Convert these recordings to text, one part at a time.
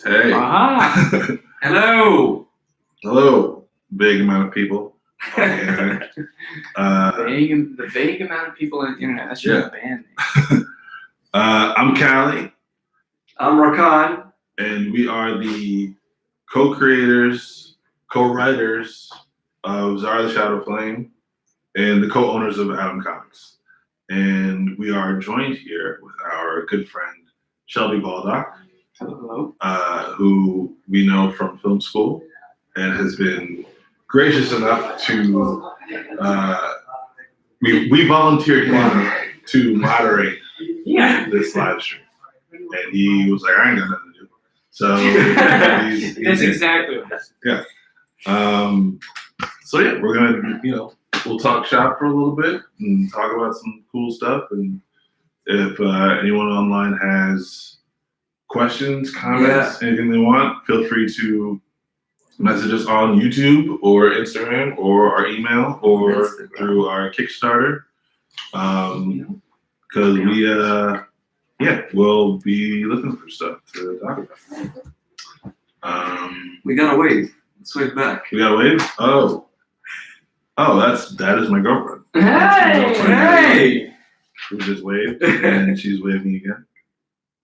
Hey. Aha. Hello. Hello, big amount of people. The vague amount of people on the internet. That's your band name. I'm Callie. I'm Rakan. And we are the co-creators, co-writers of Zahra the Shadow Flame and the co-owners of Atom Comics. And we are joined here with our good friend, Shelby Baldock. Hello. Who we know from film school and has been gracious enough to, we volunteered him to moderate this live stream. And he was like, I ain't got nothing to do. So that's exactly what it is. Yeah. We're gonna, we'll talk shop for a little bit and talk about some cool stuff. And if anyone online has questions, comments, anything they want, feel free to message us on YouTube or Instagram or our email or through our Kickstarter. Because we'll be looking for stuff to talk about. We got a wave. Let's wave back. We got a wave? Oh, that is my girlfriend. Hey! Who just waved and she's waving again.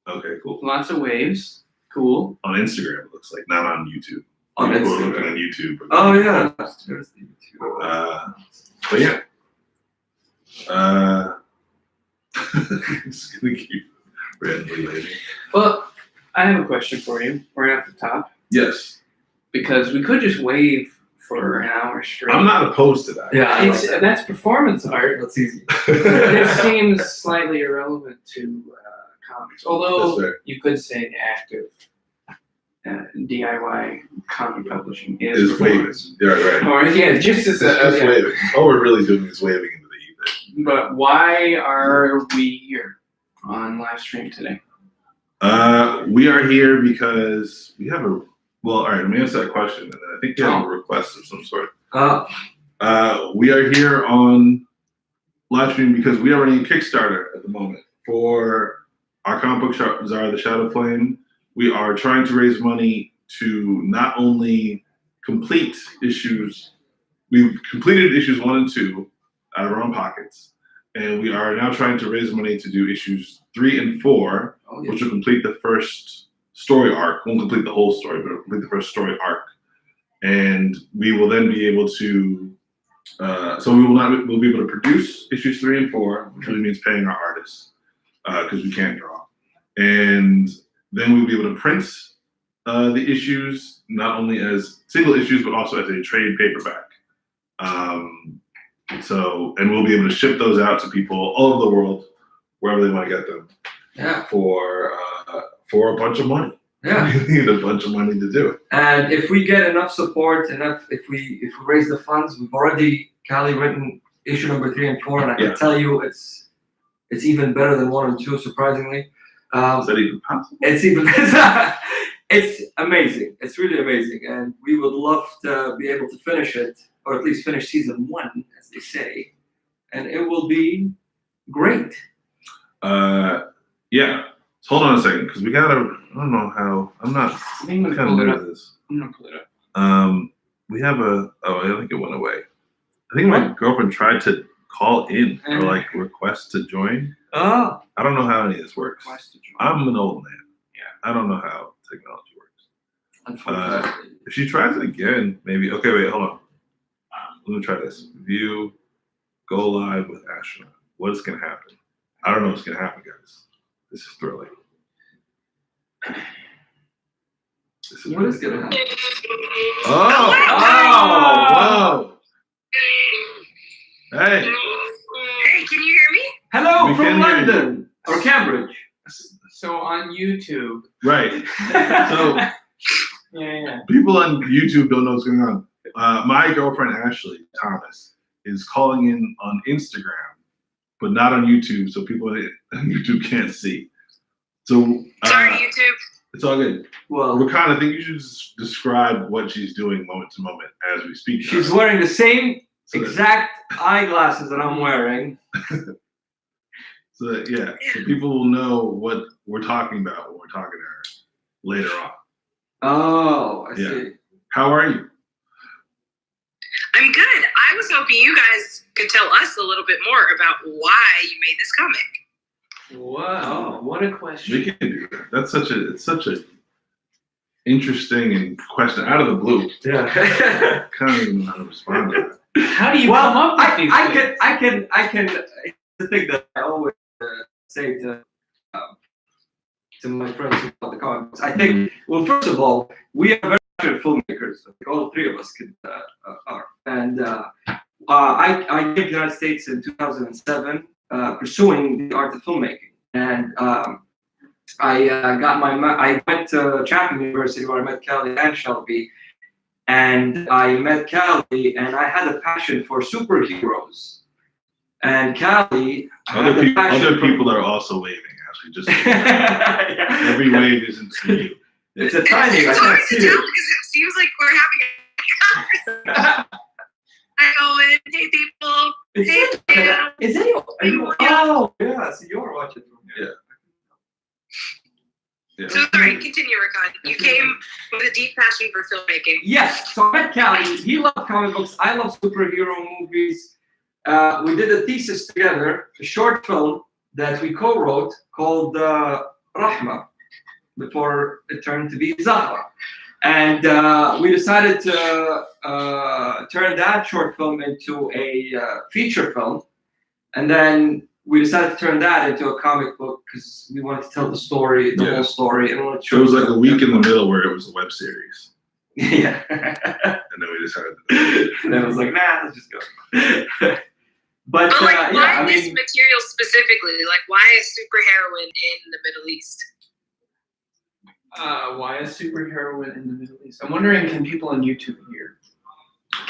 Okay, cool. Lots of waves. Cool. On Instagram, it looks like, not on YouTube. On People are Instagram. looking on YouTube. Oh yeah. There's the YouTube. But yeah. Just gonna keep randomly waving. Well, I have a question for you right off the top. Yes. Because we could just wave for an hour straight. I'm not opposed to that. Yeah, that's performance art. That's easy. It seems slightly irrelevant to comics, although That's fair. you could say active DIY comic publishing is waving. performance. Yeah, right. Or just as Just waving. All we're really doing is waving into the ether. But why are we here on live stream today? We are here because we have all right, let me answer that question. And then I think you have a request of some sort. We are here on live stream because we are running a Kickstarter at the moment for our comic book shop, Zahra the Shadow Flame. We are trying to raise money to not only complete issues, we've completed issues 1 and 2 out of our own pockets. And we are now trying to raise money to do issues 3 and 4, which will complete the first story arc. Won't complete the whole story, but it'll complete the first story arc. And we will then be able to, we'll be able to produce issues 3 and 4, which really means paying our artists, because we can't draw. And then we'll be able to print the issues, not only as single issues, but also as a trade paperback. And we'll be able to ship those out to people all over the world, wherever they want to get them. Yeah. For a bunch of money. Yeah. We need a bunch of money to do it. And if we get enough support, if we raise the funds, we've already written issue number 3 and 4, and I can tell you it's even better than 1 and 2, surprisingly. Is that even possible? It's amazing. It's really amazing, and we would love to be able to finish it, or at least finish season 1, as they say, and it will be great. Yeah. So hold on a second, because we gotta. I don't know how. I'm not. I'm gonna pull it up. I'm gonna pull it up. We have I think it went away. I think my girlfriend tried to call in or request to join. Oh. I don't know how any of this works. I'm an old man. Yeah. I don't know how technology works. Unfortunately. If she tries it again, maybe. Okay, wait, hold on. Let me try this. View, go live with Astronaut. What is gonna happen? I don't know what's gonna happen, guys. This is thrilling. What is gonna happen? Oh! Whoa! Hey! Hey, can you hear me? Hello We from can hear London or Cambridge. So on YouTube. Right. So Yeah. people on YouTube don't know what's going on. My girlfriend Ashley Thomas is calling in on Instagram, but not on YouTube, so people on YouTube can't see. So Sorry, YouTube. it's all good. Well, Rakan, I think you should just describe what she's doing moment to moment as we speak. she's wearing the same exact eyeglasses that I'm wearing. So that, so people will know what we're talking about when we're talking to her later on. Oh, I Yeah. see. How are you? I'm good. I was hoping you guys could tell us a little bit more about why you made this comic. Wow, what a question. We can do that. That's such a interesting question out of the blue. Yeah. I can't even know how to respond to that. How do you come up with these things? I can. The thing that I always say to my friends about the comics. I think, well, first of all, we are very passionate filmmakers. I think all three of us are. And I came to the United States in 2007, pursuing the art of filmmaking. And I went to Chapman University where I met Kelly and Shelby. And I met Callie, and I had a passion for superheroes. And Callie Other people are also waving. Actually, just every wave isn't to you. It's a timing. It's I hard can't to see tell it. because it seems like we're having a conversation. Hi, Owen. Hey, people. Hey, Is anyone? Oh, yeah. So you're watching from here. Yeah. So sorry, continue, Rakan. You came with a deep passion for filmmaking. Yes. So I met Callie. He loved comic books. I love superhero movies. We did a thesis together, a short film that we co-wrote called Rahma, before it turned to be Zahra. And we decided to turn that short film into a feature film. And then we decided to turn that into a comic book because we wanted to tell the story, the whole story. And we wanted to show it was like a week in the middle where it was a web series. Yeah. And then we decided to And then I was like, nah, let's just go. But But like, yeah, why I this mean, material specifically? Like, why a superheroine in the Middle East? Why a superhero in the Middle East? I'm wondering, can people on YouTube hear?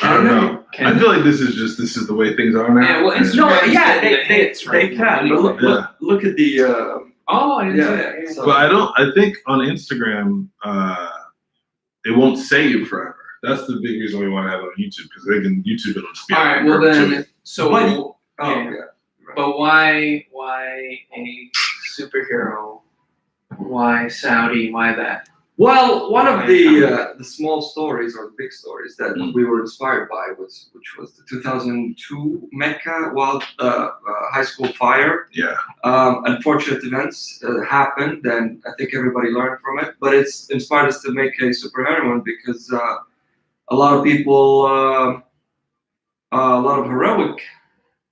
I don't know. I feel like this is the way things are now. Yeah, well, it's no, Instagram's yeah, getting the hits right they now can. But anyway. look at the. Oh, I didn't see Yeah, that. Yeah. so- But I think on Instagram, it won't save forever. That's the big reason we want to have it on YouTube because they can YouTube it on speed. All right. Well then, so But- yeah. yeah. But why a superhero? Why Saudi? Why that? Well, one of the small stories or the big stories that we were inspired by which was the 2002 Mecca high school fire. Yeah. Unfortunate events happened, and I think everybody learned from it. But it's inspired us to make a superheroine because a lot of people, a lot of heroic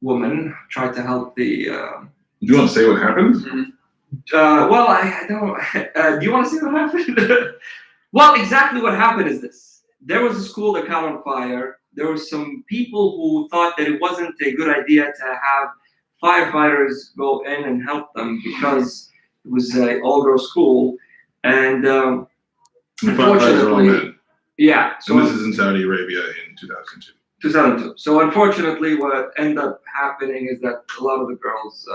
women tried to help the. Do you want to say what happened? Well, I don't. Do you want to see what happened? Well, exactly what happened is this. There was a school that caught on fire. There were some people who thought that it wasn't a good idea to have firefighters go in and help them because it was an all-girls school. And The firefighters are all men. yeah. So this is in Saudi Arabia in 2002. 2002. So unfortunately, what ended up happening is that a lot of the girls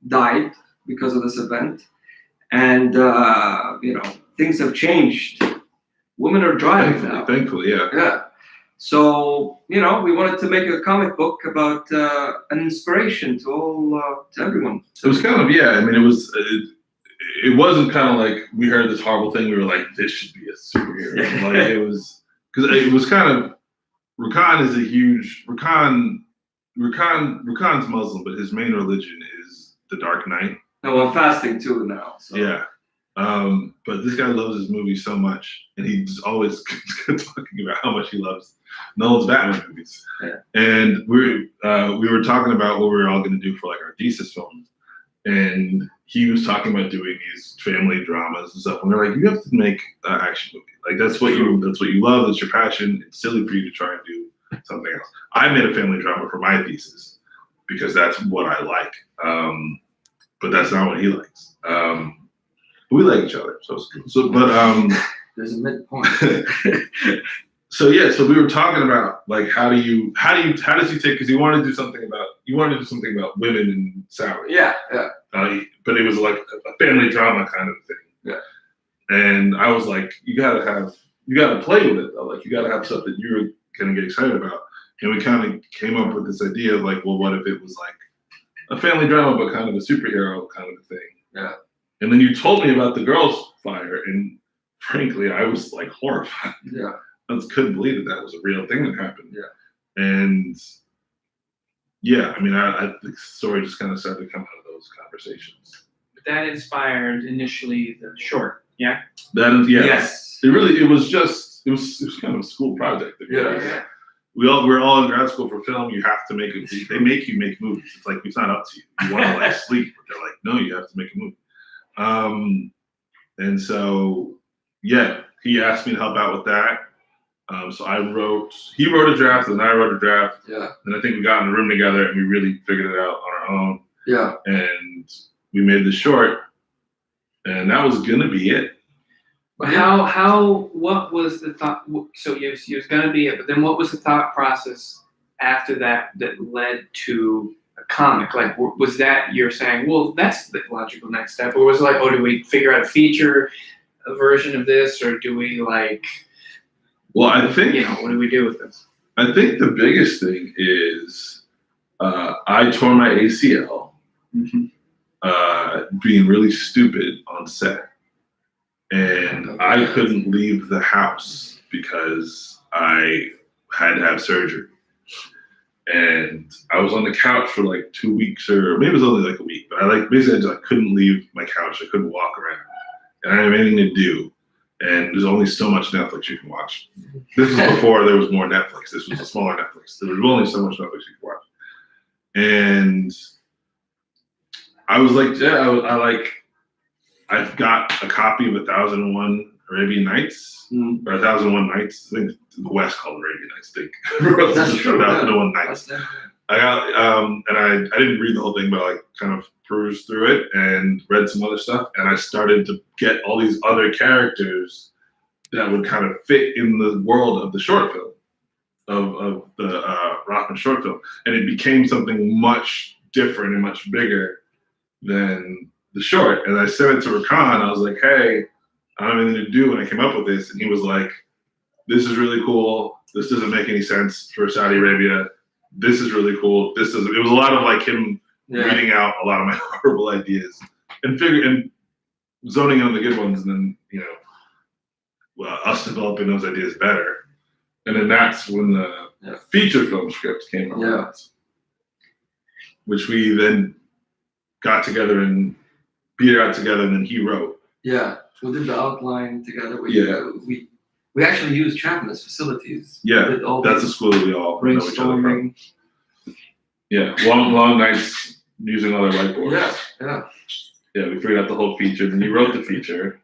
died because of this event, and things have changed. Women are driving now. Thankfully, yeah. Yeah. So we wanted to make a comic book about an inspiration to all to everyone. It was kind of I mean, it wasn't kind of like we heard this horrible thing. We were like, this should be a superhero. Like it was because it was kind of Rakan is a huge Rakan's Muslim, but his main religion is the Dark Knight. No, I'm fasting too now. So. Yeah. But this guy loves his movies so much, and he's always talking about how much he loves Nolan's Batman movies. Yeah. And we were talking about what we were all going to do for like our thesis films, and he was talking about doing these family dramas and stuff. And they're like, you have to make an action movie. Like that's what you love. That's your passion. It's silly for you to try and do something else. I made a family drama for my thesis because that's what I like. But that's not what he likes. We like each other, so it's good. So, but There's a midpoint. so we were talking about like how does he take because you wanted to do something about women in Saudi. Yeah. But it was like a family drama kind of thing. Yeah. And I was like, you gotta play with it though. Like you gotta have stuff that you're gonna get excited about. And we kind of came up with this idea of like, well, what if it was like a family drama but kind of a superhero kind of a thing? Yeah. And then you told me about the girls' fire, and frankly, I was like horrified. Yeah. I just couldn't believe that was a real thing that happened. Yeah. And yeah, I mean, I think the story just kind of started to come out of those conversations. But that inspired initially the short, yeah? That is, yeah. Yes. It was kind of a school project. Yeah. We're all in grad school for film. You have to make it. They make you make movies. It's like, it's not up to you. You want to like sleep, but they're like, no, you have to make a movie. And so, yeah, he asked me to help out with that. So he wrote a draft and I wrote a draft. Yeah. And I think we got in a room together and we really figured it out on our own. Yeah. And we made the short, and that was gonna be it. What was the thought? So it was gonna be it, but then what was the thought process after that led to a comic? Like, was that you're saying, well, that's the logical next step, or was it like, oh, do we figure out a version of this, or do we like? Well, I think, what do we do with this? I think the biggest thing is I tore my ACL being really stupid on set. And I couldn't leave the house because I had to have surgery. And I was on the couch for like 2 weeks, or maybe it was only like a week, but I couldn't leave my couch. I couldn't walk around. And I didn't have anything to do. And there's only so much Netflix you can watch. This was before there was more Netflix. This was a smaller Netflix. There was only so much Netflix you could watch. And I was like, I've got a copy of 1001 Arabian Nights, or 1001 Nights. I think the West called Arabian Nights. I think that's true. 1001 Nights. I got, and I didn't read the whole thing, but I kind of perused through it and read some other stuff, and I started to get all these other characters that would kind of fit in the world of the short film, of the Rockman short film, and it became something much different and much bigger than the short. And I sent it to Rakan. I was like, hey, I don't have anything to do when I came up with this, and he was like, this is really cool. This doesn't make any sense for Saudi Arabia. This is really cool. It was a lot of like him reading out a lot of my horrible ideas and zoning in on the good ones, and then us developing those ideas better. And then that's when the feature film script came around, which we then got together and Peter got together, and then he wrote. Yeah, we did the outline together. We actually used Chapman's facilities. Yeah, that's a school that we all know each other from. Yeah, long nights using all their whiteboards. Yeah. Yeah, we figured out the whole feature, and you wrote the feature.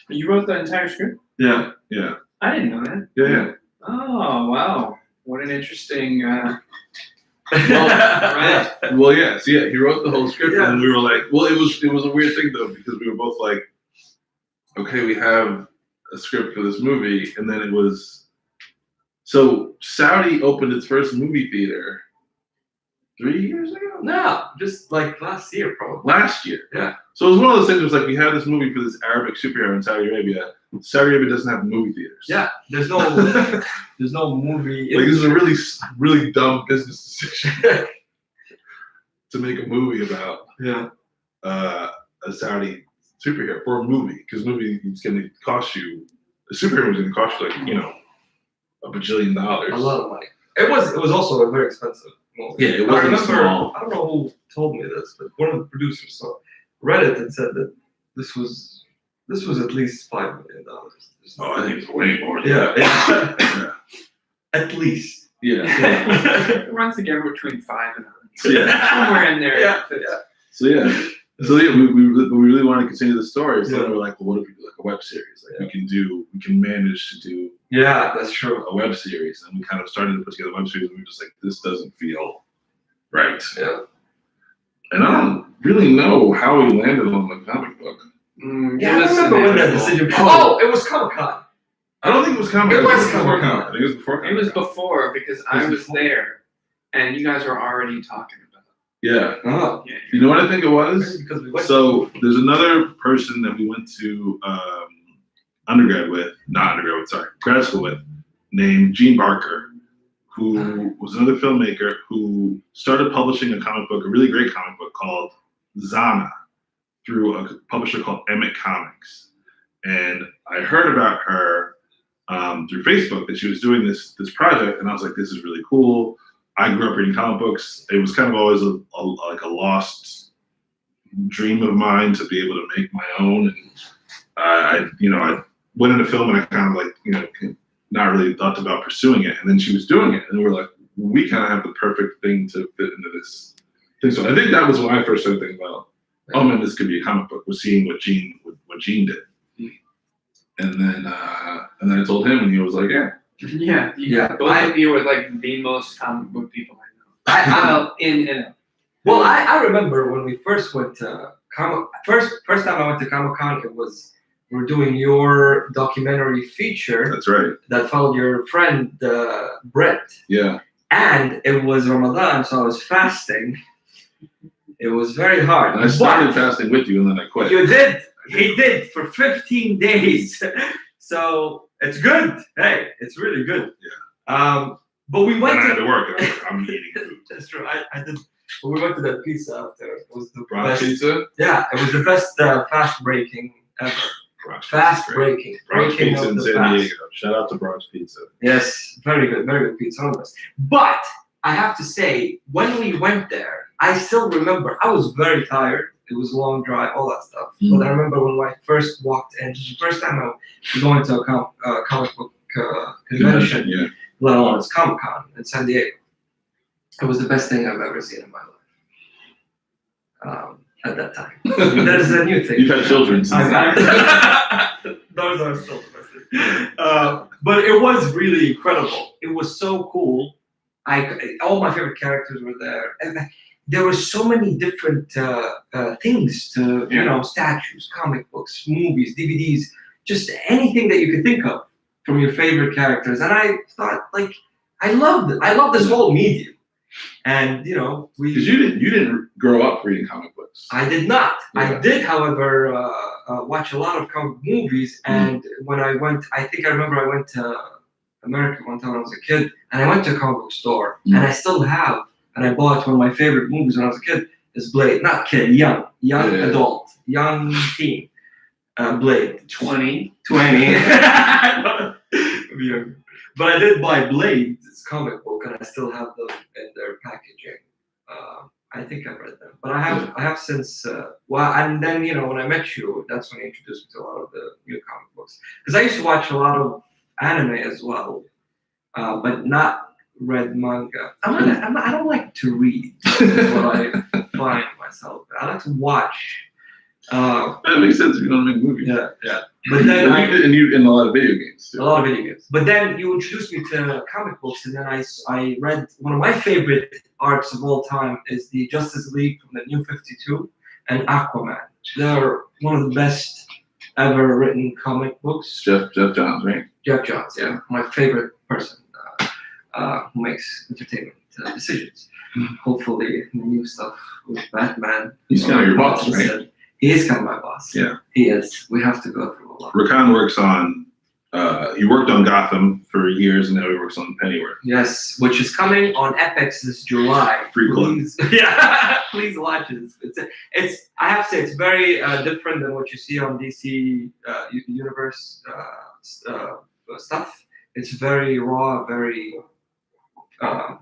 You wrote the entire script? Yeah. I didn't know that. Yeah. Oh, wow. What an interesting... right. Well, yeah. So he wrote the whole script, and we were like, well, it was a weird thing though, because we were both like, okay, we have a script for this movie, and then it was, so Saudi opened its first movie theater 3 years ago? No, just like last year, probably. Last year. Yeah. So it was one of those things. It was like, we have this movie for this Arabic superhero in Saudi Arabia. Saudi Arabia doesn't have movie theaters. Yeah, there's no movie. Like, this is a really, really dumb business decision to make a movie about a Saudi superhero for a movie, because movie is going to cost you, a superhero is going to cost you like $1 bajillion. A lot of money. It was also a very expensive movie. Yeah, it wasn't small. I don't know who told me this, but one of the producers read it and said that this was at least $5 million. Oh, I think it's way more. Yeah. At least. Yeah. It runs together between 5 and 100. Somewhere in there. Yeah. So we really want to continue the story. So we were like, well, what if we do like a web series? Like we can manage to do. Yeah, that's true. A web series, and we kind of started to put together a web series, and we were just like, this doesn't feel right. Yeah. And I don't really know how we landed on the comic book. I remember when that decision. Oh, it was Comic-Con. I don't think it was Comic-Con. It was Comic-Con. I think it was before. It was before, because I was there, and you guys were already talking about it. Yeah. Oh. Yeah. You know what I think it was? Because we went. So there's another person that we went to grad school with, named Gene Barker, who was another filmmaker who started publishing a comic book, a really great comic book called Zahra, through a publisher called Emmett Comics. and I heard about her through Facebook that she was doing this project, and I was like, this is really cool. I grew up reading comic books. It was kind of always like a lost dream of mine to be able to make my own. And I went into film and I kind of like, not really thought about pursuing it. And then she was doing it, and we're like, we kind of have the perfect thing to fit into this thing. So I think that was when I first started thinking about, oh man, this could be a comic book. Was seeing what Gene did. And then I told him, and he was like, yeah. Both of you were like the most comic book people I know. Well, I remember when we first went to first time I went to Comic-Con, it was we were doing your documentary feature. That's right. That followed your friend Brett. Yeah. And it was Ramadan, so I was fasting. It was very hard. And I started fasting with you, and then I quit. You did. He did for 15 days. So it's good. Hey, it's really good. Yeah. But we went when I had to to work. I'm eating food. That's true. I did. But we went to that pizza after. It was the Bronx best. pizza. Yeah, it was the best fast breaking ever. Bronx Fast pizza, breaking. Bronx Breaking pizza of in the San fast. Diego. Shout out to Bronx Pizza. Yes, very good pizza, one of the best. But I have to say, when we went there, I still remember I was very tired. It was a long drive, all that stuff. Mm. But I remember when I first walked in, just the first time I was going to a comic book convention, Yeah. let alone it's Comic-Con in San Diego. It was the best thing I've ever seen in my life. At that time. There's a new thing. You've had children since then. Those are still the best thing. But it was really incredible. It was so cool. All my favorite characters were there. And there were so many different things to, statues, comic books, movies, DVDs, just anything that you could think of from your favorite characters. And I thought, I love this whole medium. And Because you didn't grow up reading comic books. I did not. Yeah. I did, however, watch a lot of comic movies. And when I went, I remember I went to America one time when I was a kid, and I went to a comic book store, and I still have, and I bought one of my favorite movies when I was a kid, is Blade. Not kid, young adult, young teen. Blade. 20. But I did buy Blade, this comic book, and I still have them in their packaging. I think I've read them, but I have since. And then when I met you, that's when you introduced me to a lot of the new comic books. Because I used to watch a lot of anime as well, but not read manga. I don't like to read. Is what I find myself. I like to watch. That makes sense if you don't make movies. Yeah. But then and you in a lot of video games too. A lot of video games. But then you introduced me to comic books, and then I read one of my favorite arcs of all time is the Justice League from the New 52 and Aquaman. They're one of the best ever written comic books. Jeff Johns, right? Jeff Johns, yeah, my favorite person who makes entertainment decisions. Hopefully, the new stuff with Batman. He's kind of your boss, right? He is kind of my boss. Yeah. He is. We have to go through a lot. Rakan works on, he worked on Gotham for years, and now he works on Pennyworth. Yes, which is coming on Epix this July. Please. Yeah, please watch it. It's. I have to say, it's very different than what you see on DC Universe stuff. It's very raw, very.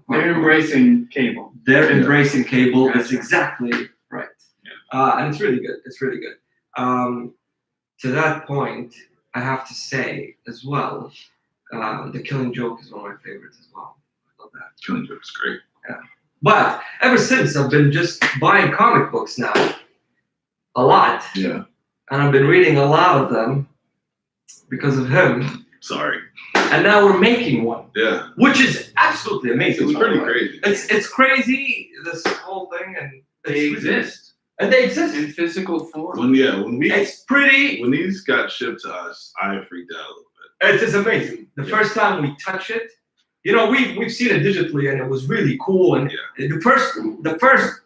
They're embracing cable. They're embracing cable. Gotcha. It's exactly right. And it's really good. It's really good. To that point, I have to say as well, The Killing Joke is one of my favorites as well. I love that. Killing Joke is great. Yeah. But ever since, I've been just buying comic books now. A lot. Yeah. And I've been reading a lot of them because of him. Sorry. And now we're making one. Yeah. Which is absolutely amazing. It's pretty crazy. It's crazy, this whole thing, and They exist. And they exist. In physical form. When It's pretty. when these got shipped to us, I freaked out a little bit. It is amazing. The first time we touch it, we've seen it digitally, and it was really cool. And the first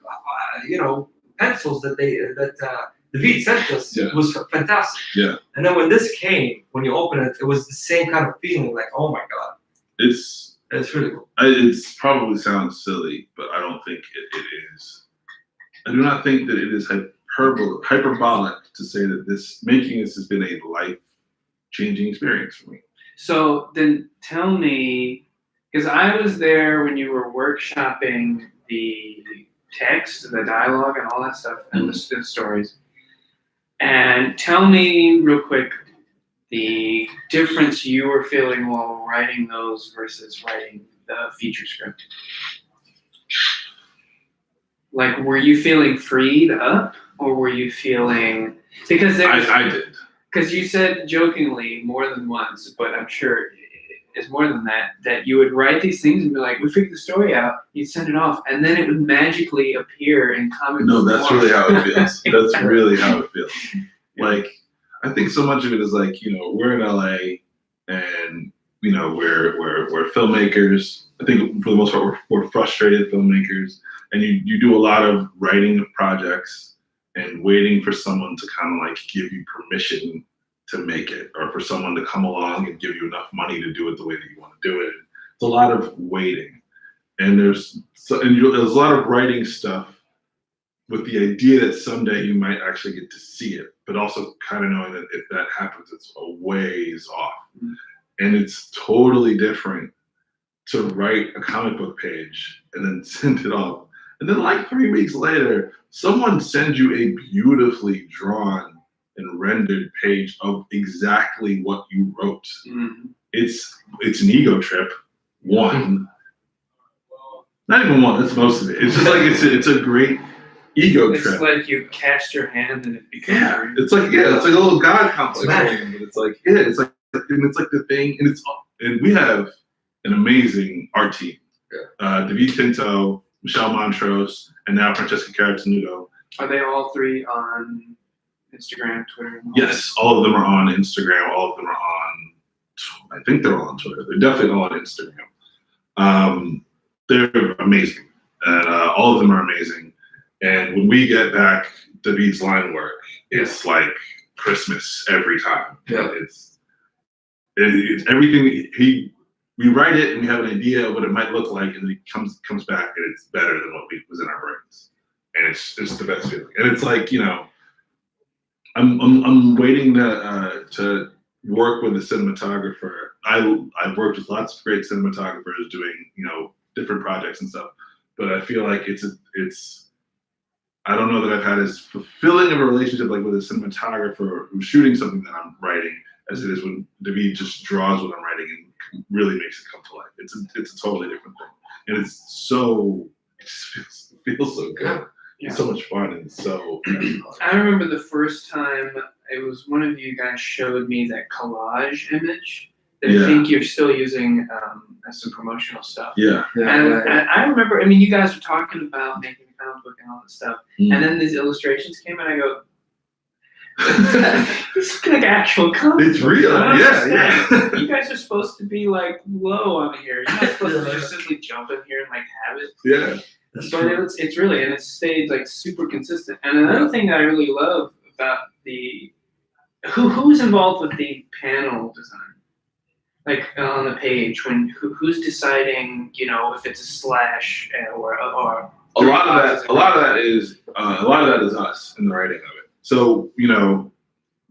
pencils that David sent us was fantastic. Yeah. And then when this came, when you open it, it was the same kind of feeling, like, oh my god, It's really cool. It probably sounds silly, but I don't think it is. I do not think that it is hyperbolic to say that making this has been a life-changing experience for me. So then tell me, because I was there when you were workshopping the text, the dialogue, and all that stuff, and the stories. And tell me real quick the difference you were feeling while writing those versus writing the feature script. Like, were you feeling freed up, or were you feeling, because I did. Because you said jokingly more than once, but I'm sure it's more than that, that you would write these things and be like, we figured the story out, you'd send it off, and then it would magically appear in comic book No, that's form. really how it feels. That's really how it feels. Like, I think so much of it is like, we're in LA and, we're filmmakers. I think for the most part, we're frustrated filmmakers. And you do a lot of writing of projects and waiting for someone to kind of like give you permission to make it, or for someone to come along and give you enough money to do it the way that you want to do it. It's a lot of waiting. And there's a lot of writing stuff with the idea that someday you might actually get to see it, but also kind of knowing that if that happens, it's a ways off. Mm-hmm. And it's totally different to write a comic book page and then send it off. And then like 3 weeks later, someone sends you a beautifully drawn and rendered page of exactly what you wrote. Mm-hmm. It's an ego trip, one. Not even one, that's most of it. It's just like, it's a great ego trip. It's like you cast your hand and it becomes it's like a little God complex thing, but it's like the thing, and we have an amazing art team. David Tinto, Michelle Montrose, and now Francesca Caratenuto. Are they all three on Instagram, Twitter? Yes, all of them are on Instagram. All of them are on, I think they're all on Twitter. They're definitely all on Instagram. They're amazing, and all of them are amazing. And when we get back David's line work, it's like Christmas every time. Yeah. It's everything. We write it and we have an idea of what it might look like, and it comes back and it's better than what was in our brains, and it's the best feeling. And it's like, I'm waiting to work with a cinematographer. I've worked with lots of great cinematographers doing different projects and stuff, but I feel like it's I don't know that I've had as fulfilling of a relationship like with a cinematographer who's shooting something that I'm writing as it is when David just draws what I'm writing and really makes it come to life. It's a totally different thing, and it feels so good. Yeah. It's so much fun, and so. I remember the first time it was one of you guys showed me that collage image that I think you're still using as some promotional stuff. Yeah. And I remember, you guys were talking about making a comic book and all that stuff, and then these illustrations came, and I go, this is like actual comic. It's real. Yeah. You guys are supposed to be like low on here. You're not supposed to just simply jump in here and like have it. Yeah. But it's really, and it's stayed like super consistent. And another thing that I really love about who's involved with the panel design, like on the page, who's deciding, if it's a slash or a lot of that is us in the writing of it. So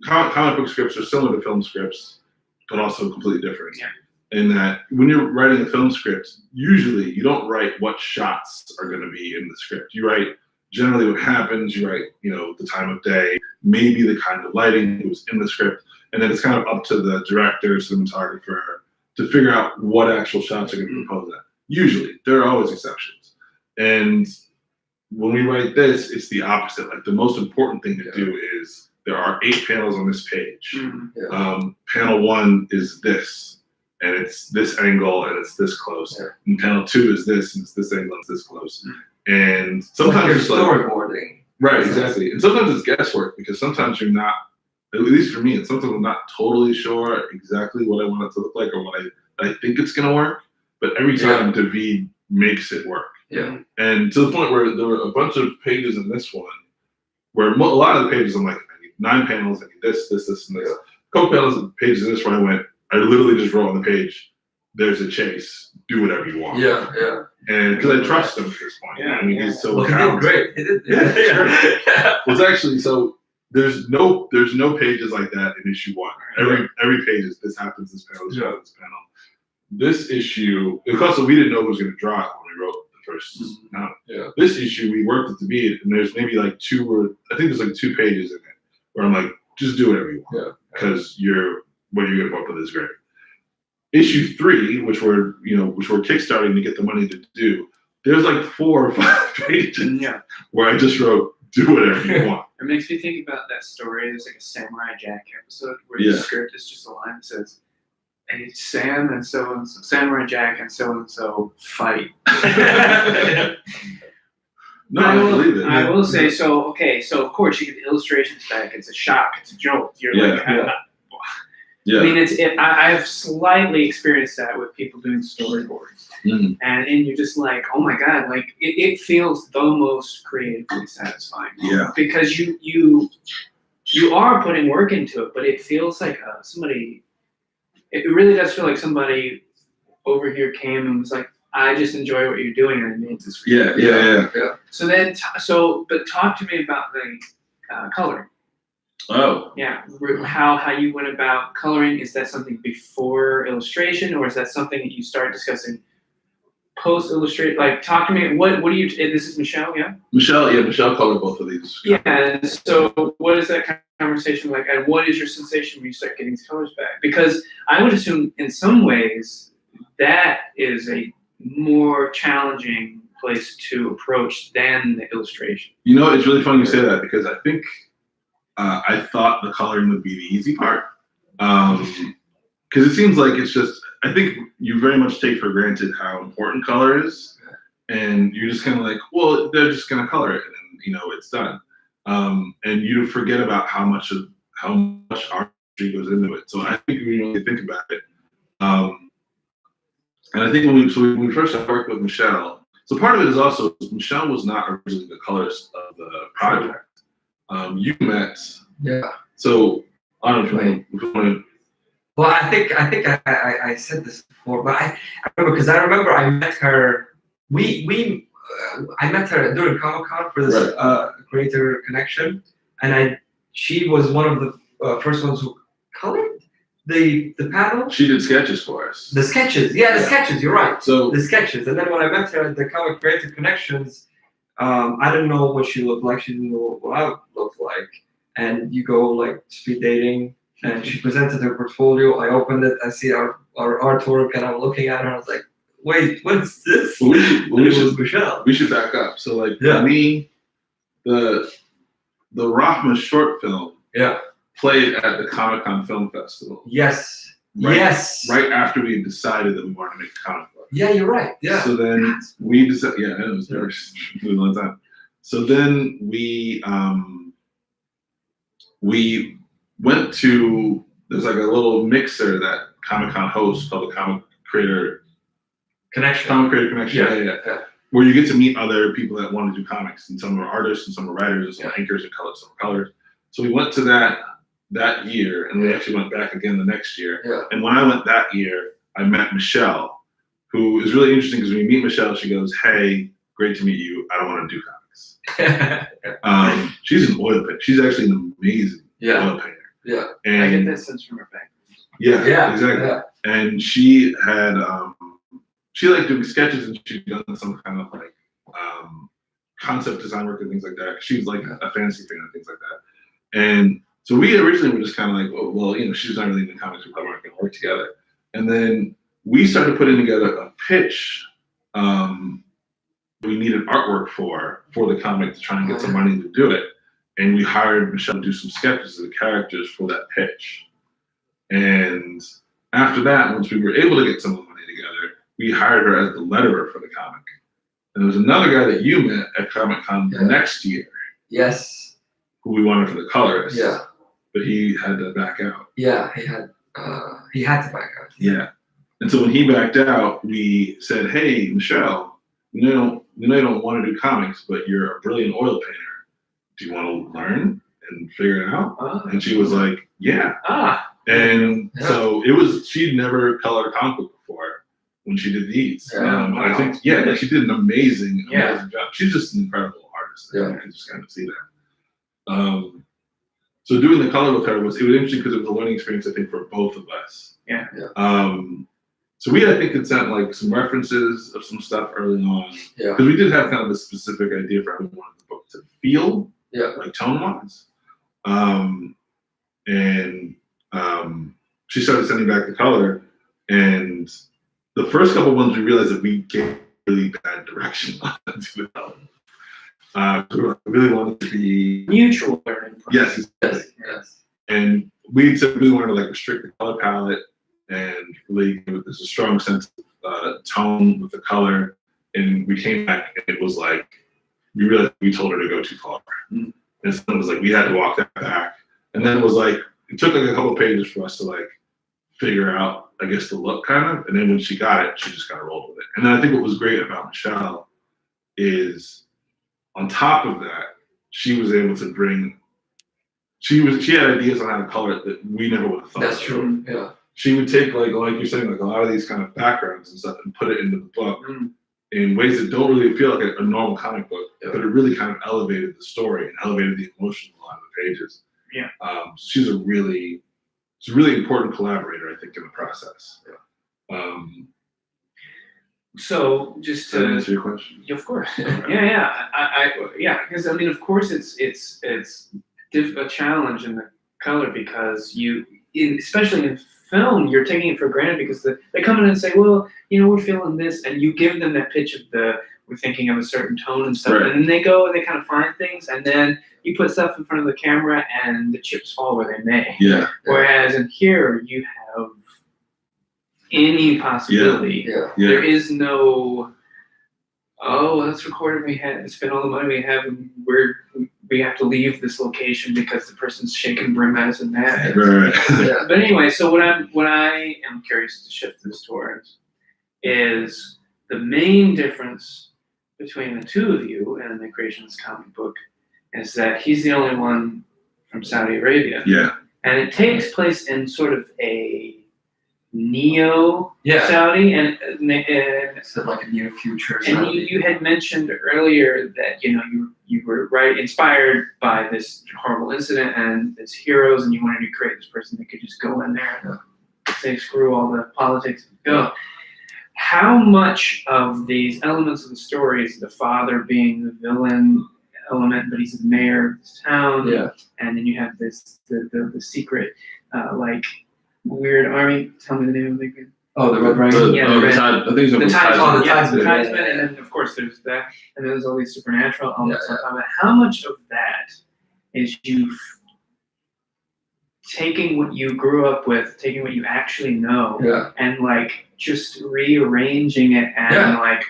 comic book scripts are similar to film scripts, but also completely different. Yeah. In that when you're writing a film script, usually you don't write what shots are going to be in the script. You write generally what happens. You write the time of day, maybe the kind of lighting that was in the script, and then it's kind of up to the director, cinematographer to figure out what actual shots are going to be proposed at. Usually, there are always exceptions, and when we write this, it's the opposite. Like the most important thing to do is there are 8 panels on this page. Mm-hmm. Panel 1 is this, and it's this angle, and it's this close. Yeah. And panel 2 is this, and it's this angle, and it's this close. Mm-hmm. And sometimes it's like storyboarding. Right, exactly. And sometimes it's guesswork because sometimes you're not, at least for me, and sometimes I'm not totally sure exactly what I want it to look like or what I think it's going to work. But every time David makes it work. Yeah. And to the point where there were a bunch of pages in this one where a lot of the pages I'm like, I need 9 panels, I need this, and this. A couple pages in this where I literally just wrote on the page, there's a chase, do whatever you want. Yeah. And because I trust him at this point. Yeah, I mean, he's so Well, he did talented. great. He did. Yeah, sure. Yeah. Well, it's actually so. There's no pages like that in issue 1. Every page is this happens, this panel, this panel, this panel. This issue, because we didn't know who was going to draw it when we wrote the first. This issue we worked it to be, and there's maybe like 2 pages in it where I'm like, just do whatever you want, because what you're going to come up with is great. Issue 3, which we're kickstarting to get the money to do, there's like 4 or 5 pages where I just wrote, do whatever you want. It makes me think about that story. There's like a Samurai Jack episode where the script is just a line that says, "Hey, Sam and so and so, Samurai Jack and so fight." No, I believe it. I will say so. Okay, so of course you get the illustrations back. It's a shock. It's a jolt. You're like, Yeah. I mean, I've slightly experienced that with people doing storyboards, and you're just like, oh my god, like it feels the most creatively satisfying. Yeah. Because you are putting work into it, but it feels like somebody. It really does feel like somebody over here came and was like, I just enjoy what you're doing, and it made this. Yeah. So then, but talk to me about the coloring. Oh. Yeah, how you went about coloring. Is that something before illustration, or is that something that you start discussing post illustrate? Like, talk to me. What do you? This is Michelle, yeah. Michelle colored both of these. Yeah. And so, what is that conversation like, and what is your sensation when you start getting these colors back? Because I would assume, in some ways, that is a more challenging place to approach than the illustration. You know, it's really funny you say that, because I think. I thought the coloring would be the easy part, because it seems like it's just. I think you very much take for granted how important color is, and you're just kind of like, well, they're just gonna color it, and it's done, and you forget about how much artistry goes into it. So I think when you really think about it, and I think when we first started working with Michelle, so part of it is also Michelle was not originally the colorist of the project. You met. Yeah. So I don't know if you want to. Well, I think I said this before, but I remember, because I remember I met her. I met her during Comic-Con for this creator connection, and she was one of the first ones who colored the panel. She did sketches for us. The sketches, the sketches. You're right. So the sketches, and then when I met her at the Comic Creator Connections. I didn't know what she looked like. She didn't know what I looked like. And you go like speed dating, and she presented her portfolio. I opened it. I see our artwork, and I'm looking at her. I was like, "Wait, what is this?" It was Michelle. We should back up. So like the Rahma short film. Played at the Comic-Con Film Festival. Yes. Right after we had decided that we wanted to make a comic book. Yeah, you're right. Yeah. So then we decided. Yeah, it was very a long time. So then we went to. There's like a little mixer that Comic-Con hosts called the Comic Creator Connection. Yeah. Where you get to meet other people that want to do comics, and some are artists, and some are writers, and some are inkers, and some are colors. So we went to that year, and we actually went back again the next year. Yeah. And when I went that year, I met Michelle, who is really interesting, because when you meet Michelle, she goes, "Hey, great to meet you. I don't want to do comics." She's an oil painter. She's actually an amazing oil painter. Yeah. And I get that sense from her back. Yeah, exactly. Yeah. And she had she liked doing sketches, and she'd done some kind of like concept design work and things like that. She was like a fantasy fan and things like that. And so we originally were just kind of like, oh, well, she's not really into comics, we're probably not going to work together. And then we started putting together a pitch we needed artwork for the comic to try and get some money to do it. And we hired Michelle to do some sketches of the characters for that pitch. And after that, once we were able to get some of the money together, we hired her as the letterer for the comic. And there was another guy that you met at Comic-Con the next year. Yes. Who we wanted for the colorist. Yeah. But he had to back out. Yeah, he had to back out. Yeah. And so when he backed out, we said, "Hey, Michelle, you know you don't want to do comics, but you're a brilliant oil painter. Do you want to learn and figure it out?" And she was like, "Yeah." And so it was, she'd never colored a comic book before. when she did these. Yeah. And I think, yeah, she did an amazing Yeah. job. She's just an incredible artist. Yeah. You can just kind of see that. So doing the color with her it was interesting because it was a learning experience, I think, for both of us. Yeah. So we, I think, had sent like some references of some stuff early on. Yeah. Because we did have kind of a specific idea for how we wanted the book to feel, Yeah. like tone-wise. She started sending back the color, and the first couple ones we realized that we gave really bad direction on to the color. We really wanted to be Mutual learning process. Yes. And we said we wanted to like restrict the color palette and really give it this a strong sense of tone with the color. And we came back and it was like we realized we told her to go too far. And so it was like we had to walk that back. And then it was like it took like a couple pages for us to like figure out, I guess, the look kind of. And then when she got it, she just kind of rolled with it. And then I think what was great about Michelle is on top of that, she was able to bring. She had ideas on how to color it that we never would have thought. That's of. true. Yeah. She would take like you're saying, like a lot of these kind of backgrounds and stuff and put it into the book in ways that don't really feel like a normal comic book, but it really kind of elevated the story and elevated the emotion on the pages. Yeah. She's a really important collaborator, I think, in the process. Yeah. So just Does that to answer your question? of course, yeah, because I mean, of course, it's a challenge in the color because especially in film, you're taking it for granted because they come in and say, well, we're feeling this, and you give them that pitch of we're thinking of a certain tone and stuff, Right. and then they go and they kind of find things, and then you put stuff in front of the camera, and the chips fall where they may. Yeah. Whereas in here, you have any possibility. Yeah. There is no, let's record it. We had to spend all the money we have, and we have to leave this location because the person's shaking brim at us and mad. Right. Yeah. But anyway, so what I am curious to shift this towards is the main difference between the two of you and the creation of this comic book is that he's the only one from Saudi Arabia. Yeah. And it takes place in sort of a neo Yeah. Saudi, and So like a near future. and you had mentioned earlier that you were inspired by this horrible incident and its heroes, and you wanted to create this person that could just go in there and say screw all the politics and go. How much of these elements of the story is the father being the villain element, but he's the mayor of this town, and then you have this the secret like weird army. Tell me the name of it again. Oh, the Red Dragon. Yeah, the red. I think it's The Talisman, the Talisman. and then of course there's that, and there's all these supernatural elements Yeah, on top of it. How much of that is you taking what you grew up with, taking what you actually know, and like just rearranging it and like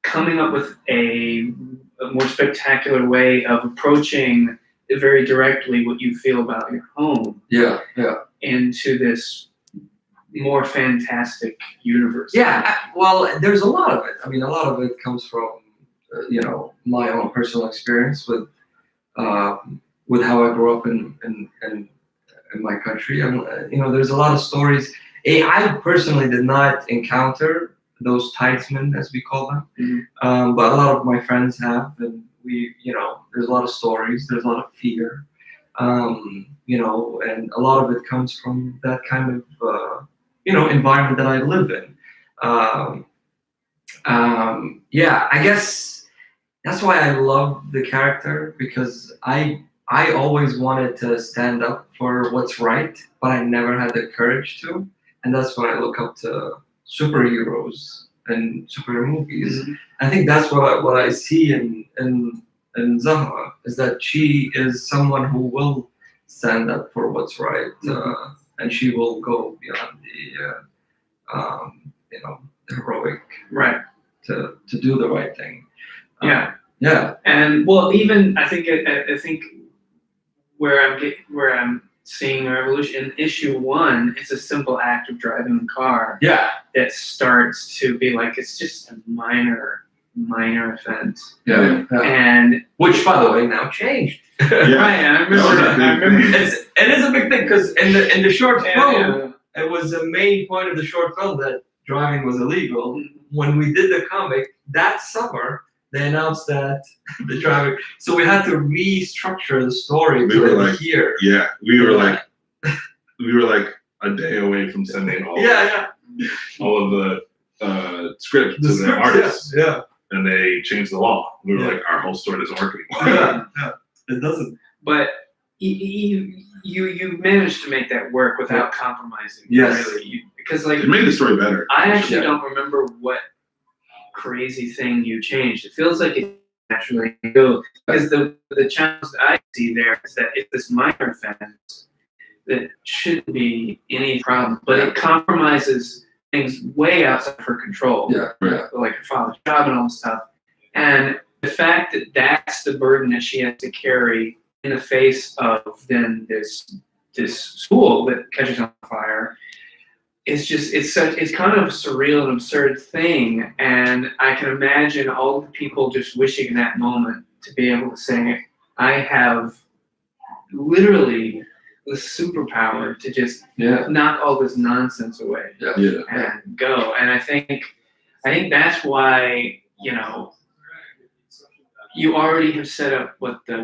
coming up with a more spectacular way of approaching very directly what you feel about your home into this more fantastic universe? Well, there's a lot of it. I mean, a lot of it comes from my own personal experience with how I grew up in my country. And there's a lot of stories. I personally did not encounter those tidesmen, as we call them, but a lot of my friends have, and there's a lot of stories. There's a lot of fear, and a lot of it comes from that kind of environment that I live in. I guess that's why I love the character, because I always wanted to stand up for what's right, but I never had the courage to, and that's when I look up to superheroes and superhero movies. I think that's what I see in Zahra, is that she is someone who will stand up for what's right, and she will go beyond the heroic to do the right thing. And well, even I think where I'm seeing a revolution in issue 1, it's a simple act of driving the car that starts to be like it's just a minor offense. And which, by the way, now changed. Right, I remember. It is a big thing, because in the short film, it was the main point of the short film that driving was illegal. When we did the comic that summer, they announced that the driving. So we had to restructure the story We were like, here. Yeah, we were like a day away from sending all of the script to the artists. Yeah. And they changed the law. We were like, our whole story doesn't work anymore. Yeah, it doesn't. But you managed to make that work without compromising. Yes. Really, because like It made the story better. I actually don't remember what crazy thing you changed. It feels like it naturally go because the challenge that I see there is that it's this minor offense that shouldn't be any problem, but it compromises things way outside of her control. Yeah, right. Like her father's job and all this stuff. And the fact that that's the burden that she has to carry in the face of then this school that catches on fire, it's kind of a surreal and absurd thing. And I can imagine all the people just wishing in that moment to be able to say, I have literally the superpower to just knock all this nonsense away and go. And I think that's why, you already have set up what the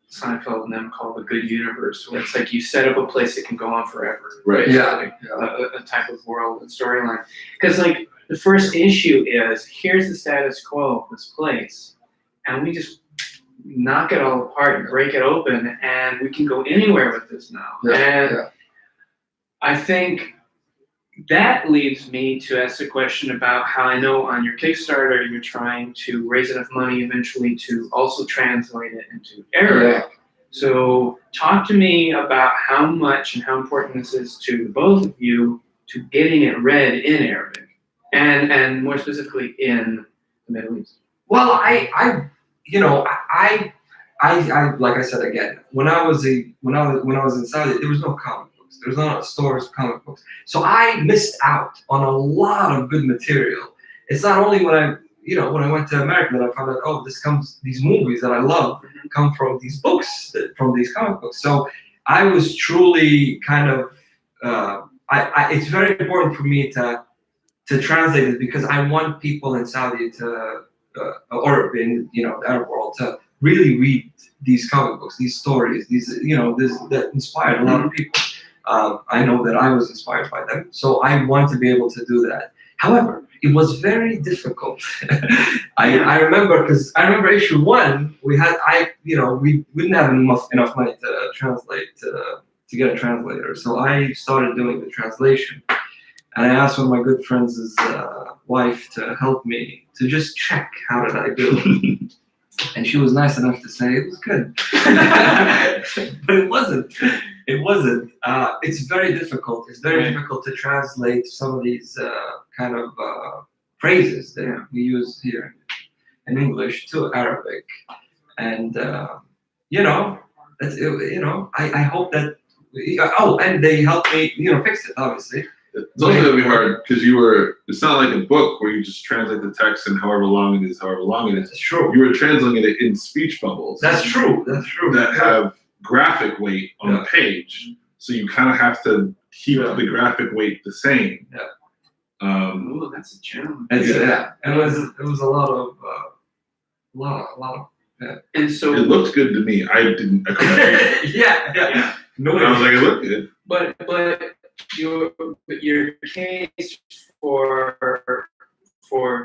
Seinfeld and them call the good universe, where it's like you set up a place that can go on forever. Right. A type of world and storyline. Because like the first issue is, here's the status quo of this place, and we just knock it all apart and break it open, and we can go anywhere with this now. I think that leads me to ask a question about how I know on your Kickstarter you're trying to raise enough money eventually to also translate it into Arabic. So talk to me about how much and how important this is to both of you to getting it read in Arabic, and more specifically in the Middle East. Well, I like I said again, when I was in Saudi, there was no comic books. There was not stores of comic books, so I missed out on a lot of good material. It's not only when I went to America that I found out, these movies that I love come from these books, from these comic books. So I was truly kind of, it's very important for me to translate it, because I want people in Saudi or in the Arab world to really read these comic books, these stories, that inspired a lot of people. I know that I was inspired by them, so I want to be able to do that. However, it was very difficult. I remember issue 1. We didn't have enough money to translate to get a translator, so I started doing the translation. And I asked one of my good friends' wife to help me to just check how did I do. And she was nice enough to say it was good. But it wasn't. It's very difficult. It's very difficult to translate some of these kind of phrases that we use here in English to Arabic. And I hope that. And they helped me, fix it, obviously. It's also gonna be hard because it's not like a book where you just translate the text and however long it is. That's true. You were translating it in speech bubbles. That's true. That have graphic weight on the page. So you kind of have to keep the graphic weight the same. Oh, that's a challenge. It was a lot of. And so it looked good to me. I couldn't. Yeah. No, I was like, it looked good. But your case for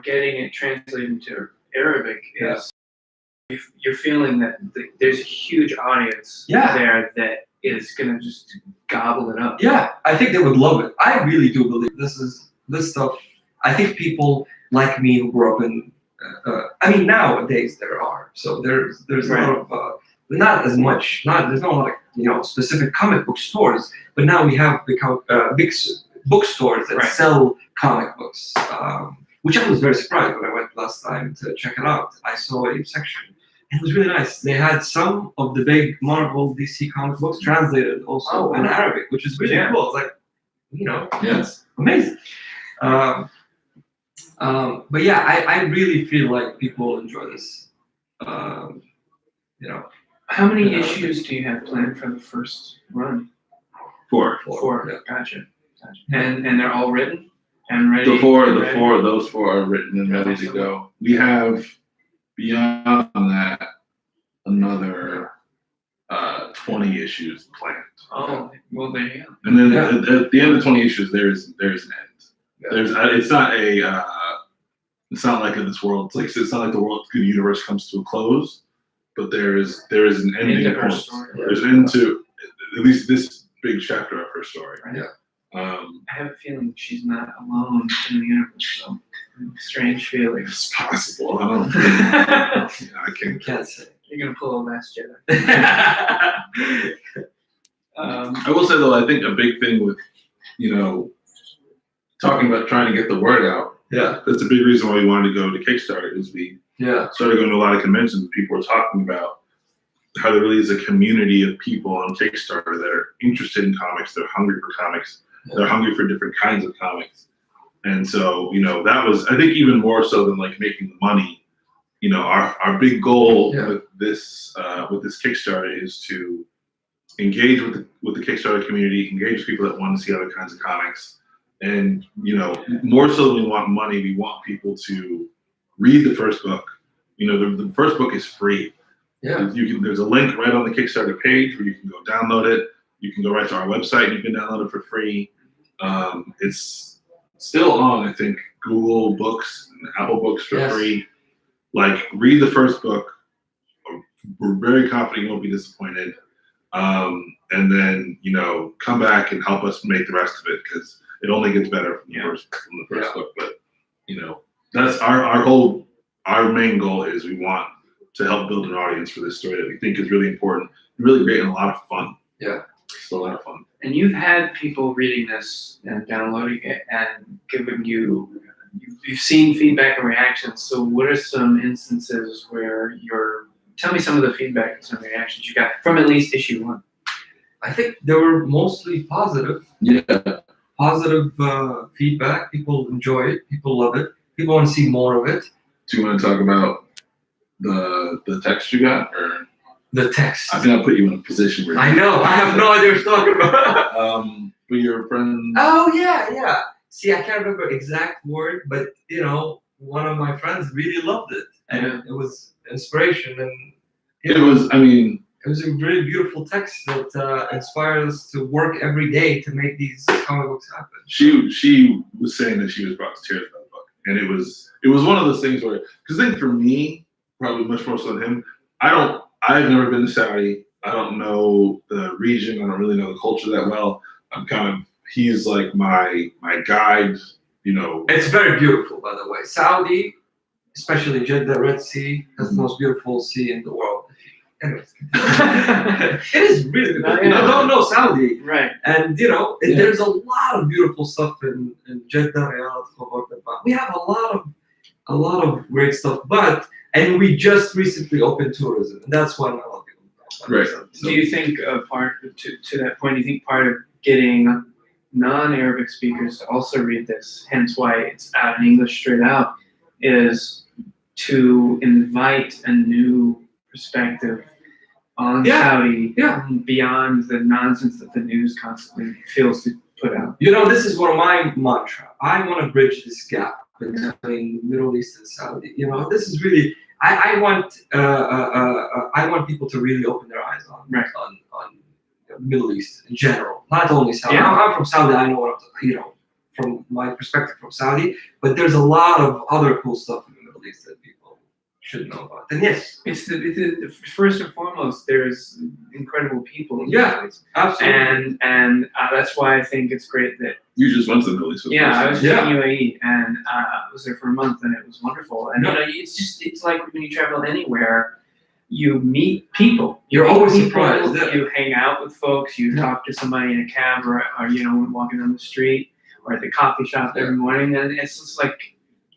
getting it translated into Arabic is you're feeling that there's a huge audience there that is gonna just gobble it up. Yeah, I think they would love it. I really do believe this stuff. I think people like me who grew up in. Nowadays there are. So there's a lot of. Not as much. There's not specific comic book stores, but now we have big bookstores that sell comic books, which I was very surprised when I went last time to check it out. I saw a section, and it was really nice. They had some of the big Marvel, DC comic books translated also in Arabic, which is really cool. It's like, it's amazing. But I really feel like people enjoy this. How many issues do you have planned for the first run? 4. Gotcha. And they're all written? and ready. Those four are written and ready to go. We have beyond that another 20 issues planned. Oh, well, there you go. And then at the end of 20 issues, there's an end. Yeah. It's not like in this world. It's not like the world, the universe comes to a close, but there is an ending Into her point. story. There's an end to at least this big chapter of her story. Right. Yeah. I have a feeling she's not alone in the universe. So strange feeling. It's possible. I don't. I Can't say. You're gonna pull a Last Jedi. I will say though, I think a big thing with talking about trying to get the word out. Yeah. That's a big reason why we wanted to go to Kickstarter is we started going to a lot of conventions. People were talking about how there really is a community of people on Kickstarter that are interested in comics. They're hungry for comics. They're hungry for different kinds of comics. And so, that was, I think, even more so than like making the money. Our big goal with this Kickstarter is to engage with the Kickstarter community, engage with people that want to see other kinds of comics, and more so than we want money, we want people to read the first book. The first book is free. Yeah. There's a link right on the Kickstarter page where you can go download it. You can go right to our website and you can download it for free. It's still on, I think, Google Books and Apple Books for free. Like, read the first book. We're very confident you won't be disappointed. And then, come back and help us make the rest of it because it only gets better from the first book. But, that's our main goal is we want to help build an audience for this story that we think is really important, really great, and a lot of fun. Yeah. It's a lot of fun. And you've had people reading this and downloading it and giving you've seen feedback and reactions. So what are some instances where tell me some of the feedback and some reactions you got from at least issue 1. I think they were mostly positive. Yeah. Positive feedback. People enjoy it. People love it. People want to see more of it. Do you want to talk about the text you got, or the text? I think I put you in a position where I know. I have no idea what you're talking about. With your friends. Oh yeah. See, I can't remember exact word, but one of my friends really loved it, and it was inspiration, and it was a really beautiful text that inspired us to work every day to make these comic books happen. She was saying that she was brought to tears by the book, and it was one of those things where, because I think for me, probably much more so than him, I've never been to Saudi. I don't know the region. I don't really know the culture that well. He's like my guide, It's very beautiful, by the way. Saudi, especially Jeddah, Red Sea, has the most beautiful sea in the world. Anyways, it is really good. I don't know Saudi, right? And there's a lot of beautiful stuff in Jeddah, Riyadh, Khobar. We have a lot of great stuff, and we just recently opened tourism, and that's what a lot of people don't understand. Right. Do you think part to that point? Do you think part of getting non-Arabic speakers to also read this, hence why it's out in English straight out, is to invite a new perspective on Saudi beyond the nonsense that the news constantly feels to put out? This is one of my mantra. I want to bridge this gap between Middle East and Saudi. This is really, I want people to really open their eyes on Middle East in general, not only Saudi. Yeah. I'm from Saudi. I know from my perspective from Saudi, but there's a lot of other cool stuff in the Middle East that people should know about. And yes, it's the first and foremost, there's incredible people. In the Middle East. Absolutely. And that's why I think it's great that You just went to the Middle East. I was just in UAE and I was there for a month and it was wonderful. And it's like when you travel anywhere, you meet people. You're always people, surprised. You hang out with folks. You talk to somebody in a cab or walking down the street or at the coffee shop every morning, and it's just like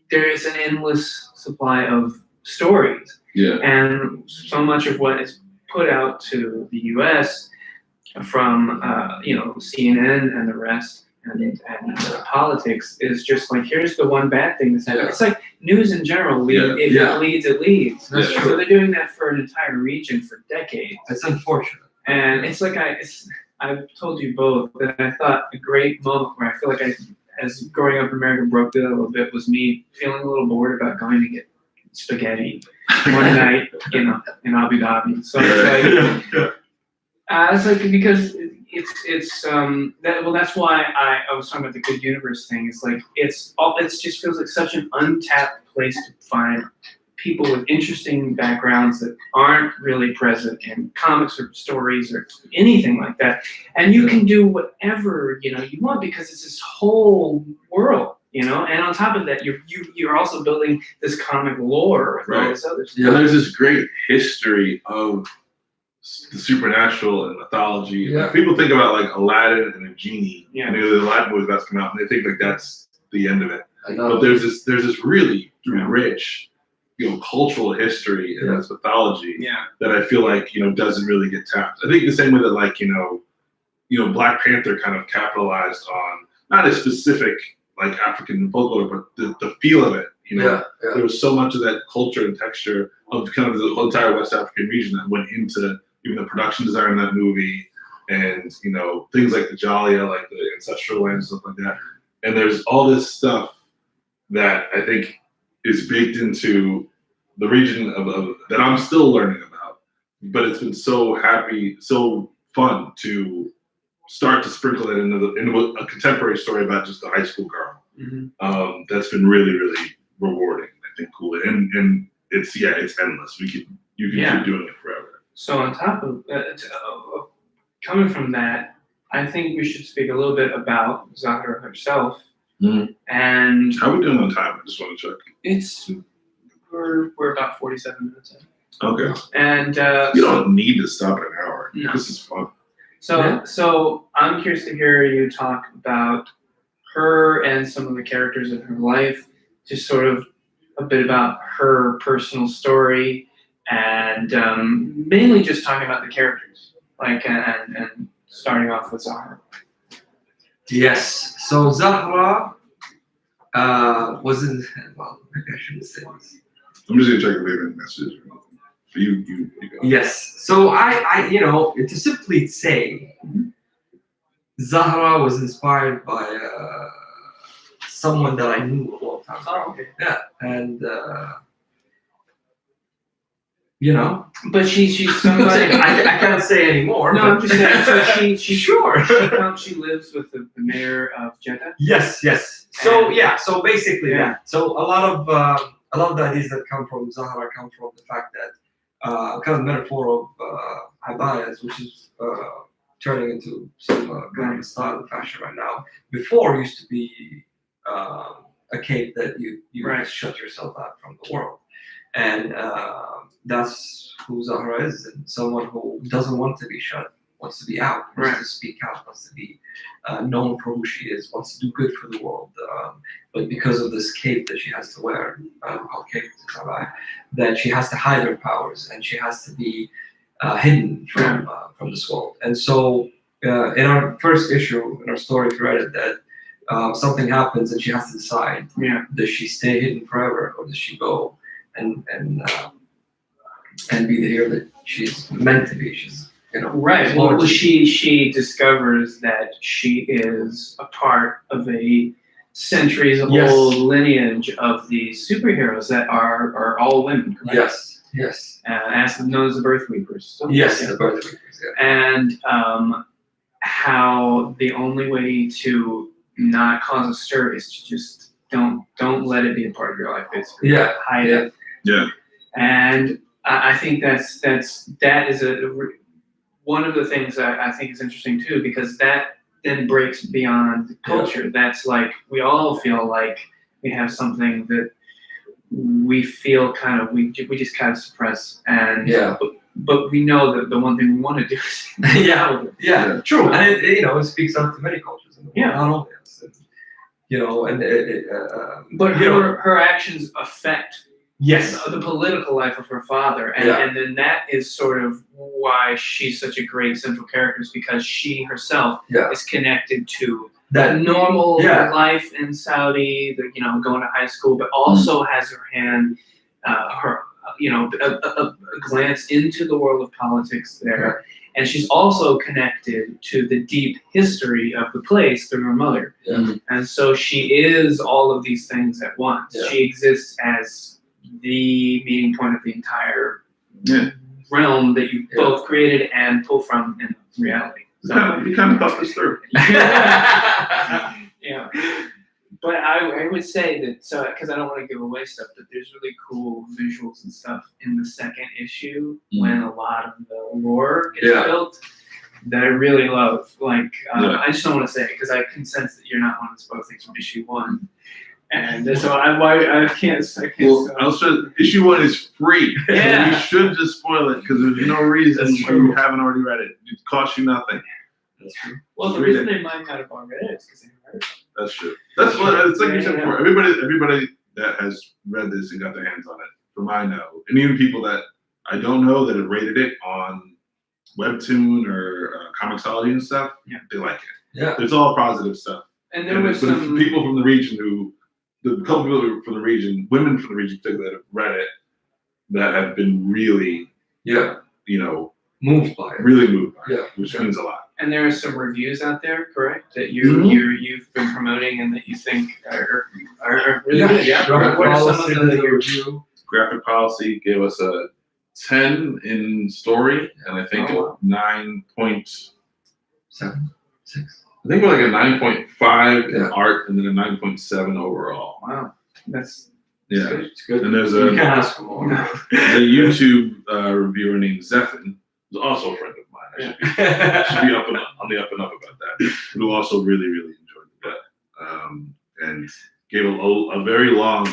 there is an endless supply of stories. Yeah. And so much of what is put out to the U.S. from CNN and the rest and politics is just like, here's the one bad thing that's happening. It's like news in general. If it leads, it leads. That's true. So they're doing that for an entire region for decades. It's unfortunate. And it's like I've told you both that I thought a great moment where I feel like I as growing up in America broke that a little bit was me feeling a little bored about going to get spaghetti one night, in Abu Dhabi. So it's like because it's that's why I was talking about the good universe thing. It's like it just feels like such an untapped place to find people with interesting backgrounds that aren't really present in comics or stories or anything like that. And you can do whatever you want because it's this whole world, And on top of that, you're also building this comic lore with all this other stuff. Yeah, there's this great history of the supernatural and mythology. Yeah. Like, people think about like Aladdin and a genie. Yeah. The Aladdin movie that's come out, and they think like that's the end of it. I know. But there's this really rich, cultural history in this mythology that I feel like doesn't really get tapped. I think the same way that like Black Panther kind of capitalized on not a specific like African folklore, but the feel of it. There was so much of that culture and texture of kind of the whole entire West African region that went into even the production design of that movie, and things like the Jalia, like the ancestral land and stuff like that. And there's all this stuff that I think is baked into the region of that I'm still learning about. But it's been so fun to start to sprinkle that into a contemporary story about just a high school girl. Mm-hmm. That's been really, really rewarding. I think cool, and it's endless. You can keep doing it forever. So on top of coming from that, I think we should speak a little bit about Zahra herself. Mm-hmm. And how are we doing on time? I just want to check. We're about 47 minutes in. Okay. And you don't need to stop at an hour. No. This is fun. So I'm curious to hear you talk about her and some of the characters in her life, just sort of a bit about her personal story, and mainly just talking about the characters, like and starting off with Zahra. Yes. So Zahra was in. Well, maybe I shouldn't say this. I'm just gonna check if we have any messages. You go. Yes. So I to simply say, Zahra was inspired by someone that I knew a long time ago. Oh, okay. Yeah, and But she's somebody. I can't say anymore. No, I'm just saying. So she Sure. She lives with the mayor of Jeddah. Yes. So And- so basically Yeah. that. So a lot of the ideas that come from Zahra come from the fact that kind of metaphor of abayas, which is turning into some kind of style and fashion right now. Before used to be a cape that you just shut yourself out from the world, and that's who Zahra is, and someone who doesn't want to be shut, wants to be out, wants to speak out, wants to be known for who she is, wants to do good for the world. But because of this cape that she has to wear, called cape, that she has to hide her powers, and she has to be hidden from this world. And so in our first issue, in our story, if you read it, that something happens and she has to decide, does she stay hidden forever, or does she go and be the hero that she's meant to be? She's Right. Well, she discovers that she is a part of a centuries-old lineage of these superheroes that are all women. Correct? Yes. Known as the Birth Weepers. Yes, the Birth Weepers. Yeah. And how the only way to not cause a stir is to just don't let it be a part of your life. Basically, hide it. Yeah. And I think that is one of the things that I think is interesting too, because that then breaks beyond culture. That's like, we all feel like we have something that we feel we just kind of suppress, and but we know that the one thing we want to do is true, and it speaks out to many cultures in the world, not only us, but her actions affect the political life of her father, and then that is sort of why she's such a great central character, is because she herself is connected to that normal life in Saudi, going to high school, but also has her hand, a glance into the world of politics there, And she's also connected to the deep history of the place through her mother. Yeah. And so she is all of these things at once. Yeah. She exists as the meeting point of the entire Yeah. realm that you both created and pull from in reality. So, You kind of thought this through. yeah. But I would say that, so, because I don't want to give away stuff, but there's really cool visuals and stuff in the second issue when a lot of the lore gets built that I really love. Like, I just don't want to say it because I can sense that you're not wanting to spoil things from issue 1. And so I can't. Well, also, issue 1 is free. Yeah. So you should just spoil it because there's no reason That's why true. you haven't already read it. It costs you nothing. That's true. Well, the reason they might not have already read it is because they haven't heard it. That's true. That's what it's like you said before. Everybody that has read this and got their hands on it, from I know, and even people that I don't know that have rated it on Webtoon or Comixology and stuff, they like it. Yeah. It's all positive stuff. And there was but it's some people from the region the couple people from the region, women from the region particularly that have read it, that have been really, moved by it. really moved by it, Yeah. which means a lot. And there are some reviews out there, correct? That you've been promoting and that you think are really good. Yeah. What are some of them that you're review? Graphic Policy gave us a 10 in story, and I think 9.7. 6. I think we're like a 9.5 in Yeah. art, and then a 9.7 overall. Wow, that's Yeah, It's good. and there's You a can ask for more. YouTube reviewer named Zephin, who's also a friend of mine. I should be up and on the up and up about that. Who also really, really enjoyed the book, and gave a very long,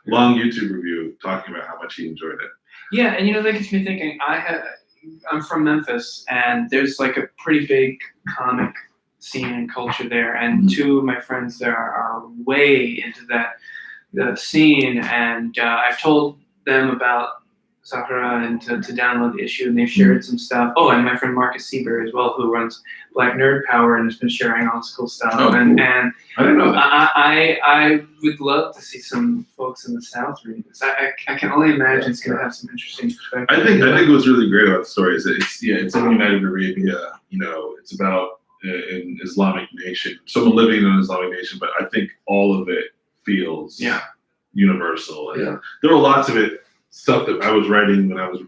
long YouTube review talking about how much he enjoyed it. Yeah, and that gets me thinking. I'm from Memphis, and there's like a pretty big comic scene and culture there, and 2 of my friends there are way into the scene, and I've told them about Zahra and to download the issue, and they've shared some stuff. Oh, and my friend Marcus Sieber as well, who runs Black Nerd Power and has been sharing all this cool stuff. Oh, and cool. and I didn't know that. I would love to see some folks in the South read this. I can only imagine it's going to have some interesting perspective. I think what's really great about the story is that it's in United Arabia. It's about an Islamic nation, someone living in an Islamic nation. But I think all of it feels universal. And there were lots of stuff that I was writing when I was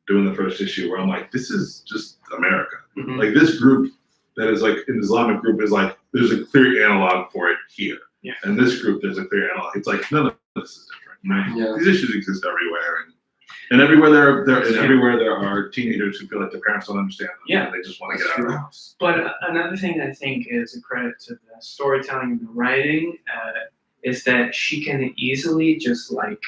doing the first issue where I'm like, this is just America. Mhm. Like this group that is like an Islamic group is like, there's a clear analog for it here. Yeah. And this group, there's a clear analog. It's like none of this is different. Yeah. These issues exist everywhere, and everywhere everywhere there are teenagers who feel like their parents don't understand them. Yeah. And they just want to get out of the house. But another thing that I think is a credit to the storytelling and the writing is that she can easily just like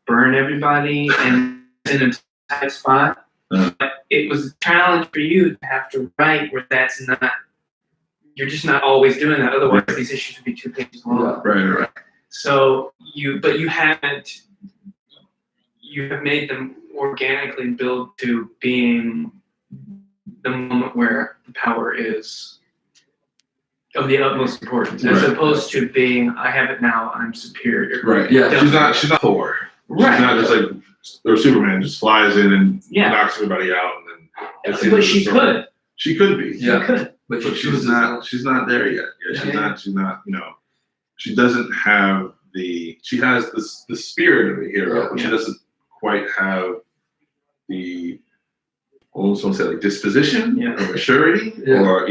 burn everybody in a tight spot. But it was a challenge for you to have to write where that's not. You're just not always doing that. Otherwise, these issues would be 2 pages long. Right. So you have made them organically build to being the moment where the power is of the utmost importance, as opposed to being, I have it now, I'm superior. Right. Yeah. She's not Thor. Right. She's not just like, or Superman just flies in and knocks everybody out, and then. But she could. She could be. She could. But She's not there yet. She's not. She doesn't have she has the spirit of a hero, but she doesn't quite have the, almost want to say like disposition or maturity, or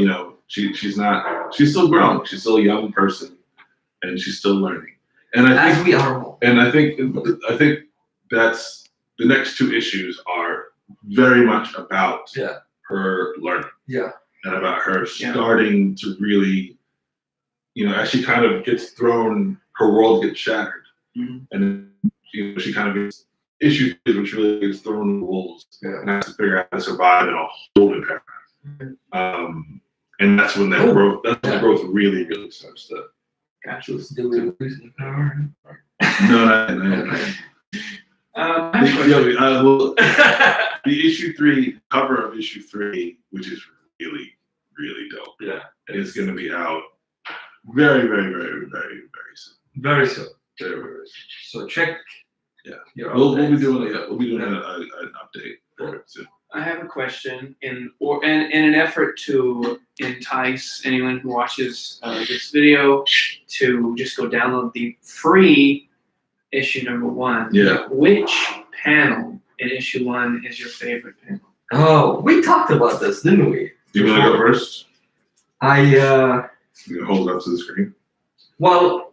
she's not. She's still growing. She's still a young person, and she's still learning. And I think we are all. And I think that's the next 2 issues are very much about her learning. Yeah. And about her starting to really, as she kind of gets thrown, her world gets shattered. Mm-hmm. And she kind of gets issues which really gets thrown in the wolves and has to figure out how to survive in a whole new paradigm. And that's when that growth really, really starts to. Gotcha. Did we lose the power? No. The issue 3 cover of issue 3, which is really, really dope. Yeah. It's going to be out very, very, very, very, very soon. Very soon. Very, very soon. So check. Yeah. We'll be doing an update I have a question. In an effort to entice anyone who watches this video to just go download the free issue number 1. Yeah. Which panel in issue 1 is your favorite panel? Oh, we talked about this, didn't we? Do you want to go first? You can hold it up to the screen. Well,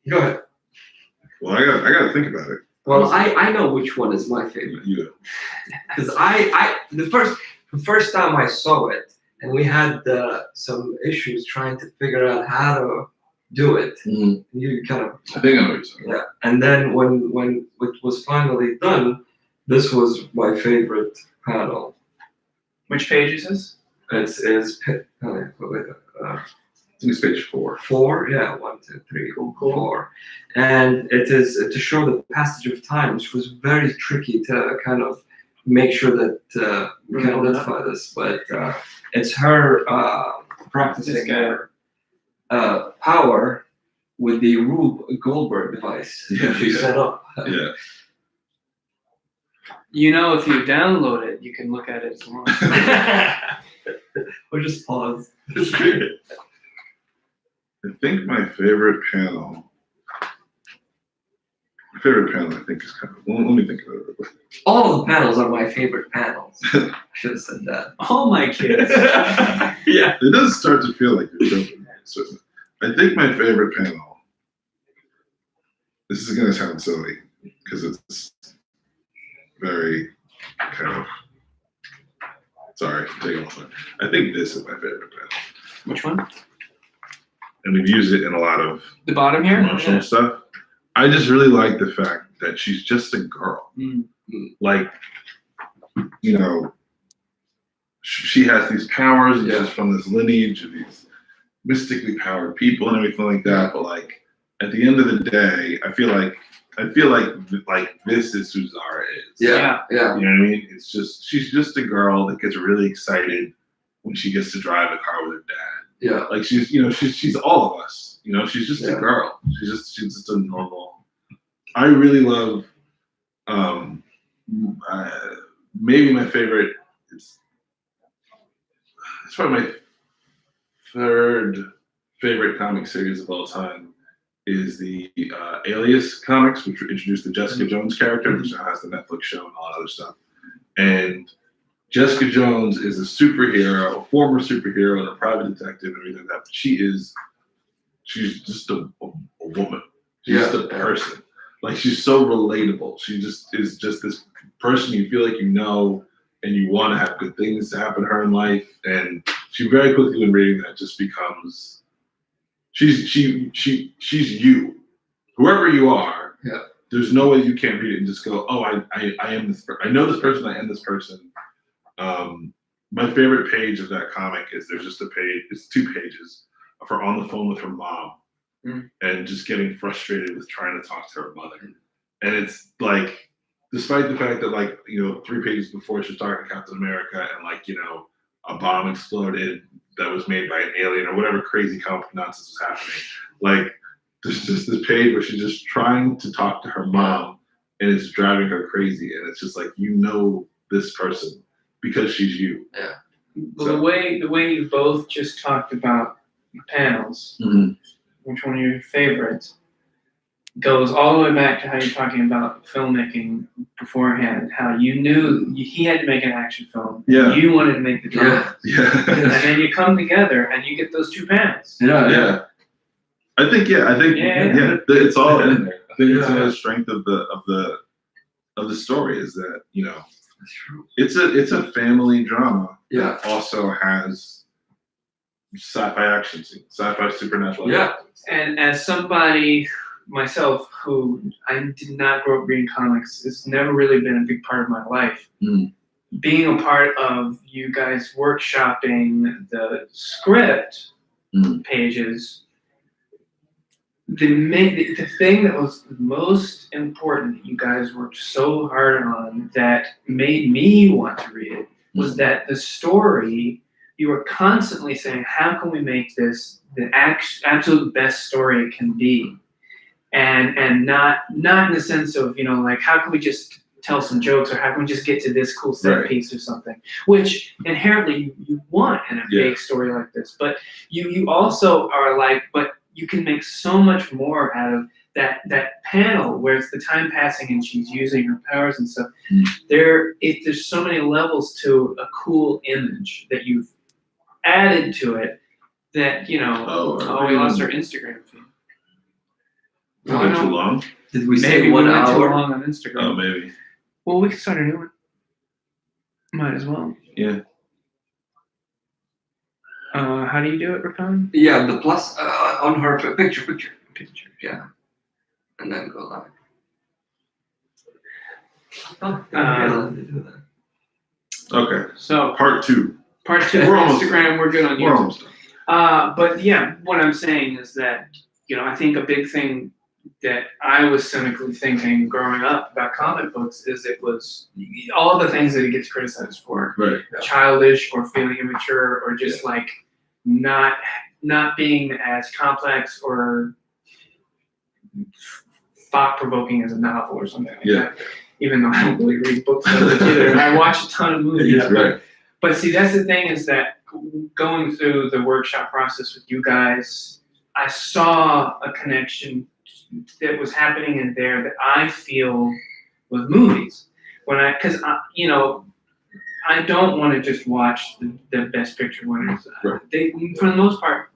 go ahead. Well, I got to think about it. Well, I know which one is my favorite. You do. Because the first time I saw it, and we had some issues trying to figure out how to do it. Mm-hmm. You kind of. I think I know what you're saying. Yeah, and then when it was finally done, this was my favorite panel. Which page is this? I think it's page 4. 4, yeah, 1, 2, 3, 4, and it is to show the passage of time, which was very tricky to kind of make sure that we can identify this, but it's her practicing her power with the Rube Goldberg device that she set up. Yeah. You know, if you download it, you can look at it as long. Or just pause. I think my favorite panel. I think is kind of. Well, let me think about it real quick. All the panels are my favorite panels. I should have said that. All my kids. Yeah. It does start to feel like you're joking. So I think my favorite panel. This is going to sound silly because it's very kind of. Sorry, take it off. I think this is my favorite panel. Which one? And we've used it in a lot of The bottom here? promotional stuff. I just really like the fact that she's just a girl. Like, you know, she has these powers, and she's from this lineage of these mystically powered people and everything like that. But like, at the end of the day, I feel like this is who Zahra is. Yeah. You know what I mean? It's just she's just a girl that gets really excited when she gets to drive a car with her dad. Yeah. Like she's all of us. You know, she's just a girl. She's just a normal. I really love. Maybe my favorite. It's probably my third favorite comic series of all time. Is the Alias comics, which introduced the Jessica Jones character, which now has the Netflix show and all that other stuff. And Jessica Jones is a superhero, a former superhero, and a private detective, and everything like that. But she's just a woman. She's just a person. Like, she's so relatable. She just is just this person you feel like you know, and you want to have good things to happen to her in life. And she very quickly, when reading that, just becomes she's you, whoever you are. Yeah. There's no way you can't read it and just go, oh, I am this. I know this person. I am this person. My favorite page of that comic is there's just a page. It's 2 pages of her on the phone with her mom, and just getting frustrated with trying to talk to her mother. And it's like, despite the fact that, like, you know, 3 pages before she was talking to Captain America, and, like, you know, a bomb exploded that was made by an alien or whatever crazy comic nonsense was happening. Like, there's just this page where she's just trying to talk to her mom, and it's driving her crazy. And it's just like, you know, this person because she's you. Yeah. Well, the way you both just talked about panels, which one of your favorites, goes all the way back to how you're talking about filmmaking beforehand, how you knew he had to make an action film. Yeah. You wanted to make the drama. Yeah. And then you come together and you get those 2 panels. Yeah. I think it's all in there. I think it's the strength of the story is that, you know, it's a family drama that also has sci-fi action scenes, sci-fi supernatural. Yeah. And as somebody myself who I did not grow up reading comics, it's never really been a big part of my life. Being a part of you guys workshopping the script pages, the thing that was most important that you guys worked so hard on that made me want to read it was that the story, you were constantly saying, how can we make this the absolute best story it can be? And not in the sense of, you know, like, how can we just tell some jokes, or how can we just get to this cool set piece or something, which inherently you want in a big story like this. But you also are like, but you can make so much more out of that panel where it's the time passing and she's using her powers and stuff. There's so many levels to a cool image that you've added to it that, we lost our Instagram feed. Not too long. Did we Maybe say 1 we went too hour? long on Instagram. Oh, maybe. Well, we can start a new one. Might as well. Yeah. How do you do it, Rakan? Yeah, the plus on her picture. Yeah, and then go live. Okay. So Part 2. Part 2 We're almost Instagram. We're good on We're YouTube. almost done. But yeah, what I'm saying is that, I think a big thing that I was cynically thinking growing up about comic books is it was all the things that it gets criticized for. Right. Childish or feeling immature or just like not being as complex or thought-provoking as a novel or something like that. Even though I don't really read books either. And I watch a ton of movies. But see, that's the thing is that going through the workshop process with you guys, I saw a connection that was happening in there that I feel with movies. Because I don't want to just watch the Best Picture winners. They, for the most part,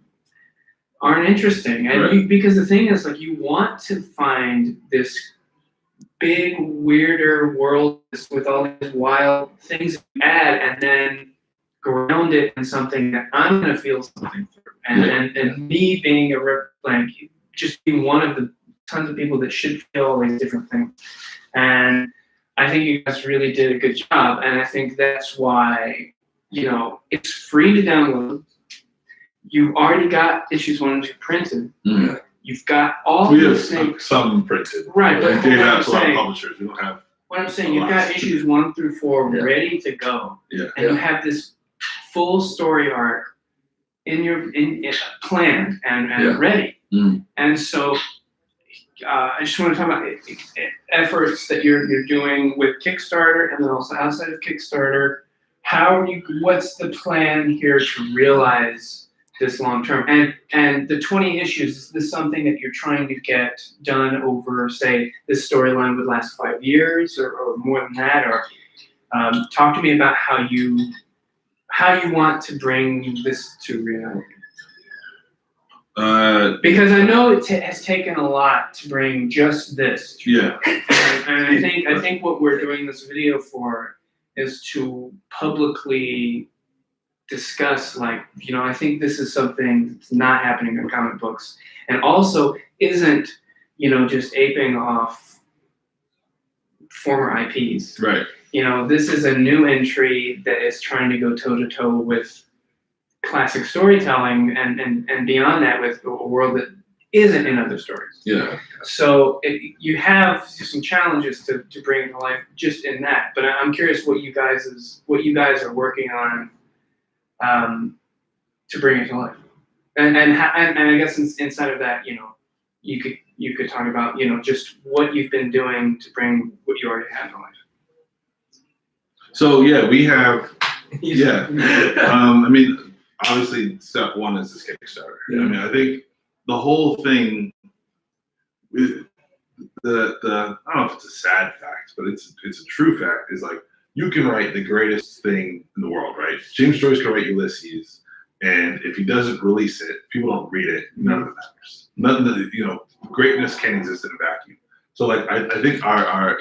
aren't interesting. And because the thing is, like, you want to find this big, weirder world with all these wild things you add, and then ground it in something that I'm gonna feel something through. And me being just being one of the tons of people that should feel all these different things. And I think you guys really did a good job. And I think that's why, it's free to download. You've already got issues 1 and 2 printed. You've got all these things. Some printed. Right, but They have to our publishers. We don't have. What I'm saying, you've got issues 1 through 4 ready to go. Yeah. And you have this full story arc in planned and ready. And so I just want to talk about efforts that you're doing with Kickstarter and then also outside of Kickstarter. What's the plan here to realize this long term? And the 20 issues, is this something that you're trying to get done over, say, this storyline would last 5 years or more than that? Or talk to me about how you want to bring this to reality. Because I know it has taken a lot to bring just this. Yeah. And I think what we're doing this video for is to publicly discuss, I think this is something that's not happening in comic books, and also isn't, just aping off former IPs. Right. This is a new entry that is trying to go toe-to-toe with classic storytelling and beyond that with a world that isn't in other stories. Yeah. So you have some challenges to bring to life just in that. But I'm curious what you guys are working on to bring it to life. And I guess inside of that, you could talk about, just what you've been doing to bring what you already have to life. So we have, I mean, obviously step 1 is this Kickstarter. I mean, I think the whole thing, the I don't know if it's a sad fact, but it's a true fact, is like, you can write the greatest thing in the world, right? James Joyce can write Ulysses, and if he doesn't release it, people don't read it, none of it matters. None of the, greatness can't exist in a vacuum. So I think our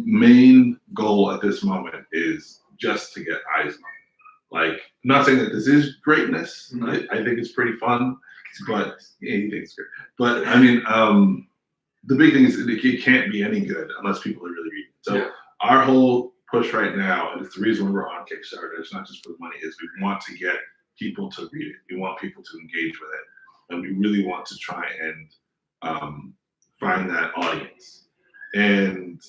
main goal at this moment is just to get eyes on it. I'm not saying that this is greatness. I think it's pretty fun, but he thinks it's great. But I mean, the big thing is it can't be any good unless people are really reading. So our whole push right now, and it's the reason we're on Kickstarter, it's not just for the money, is we want to get people to read it. We want people to engage with it. And we really want to try and find that audience. And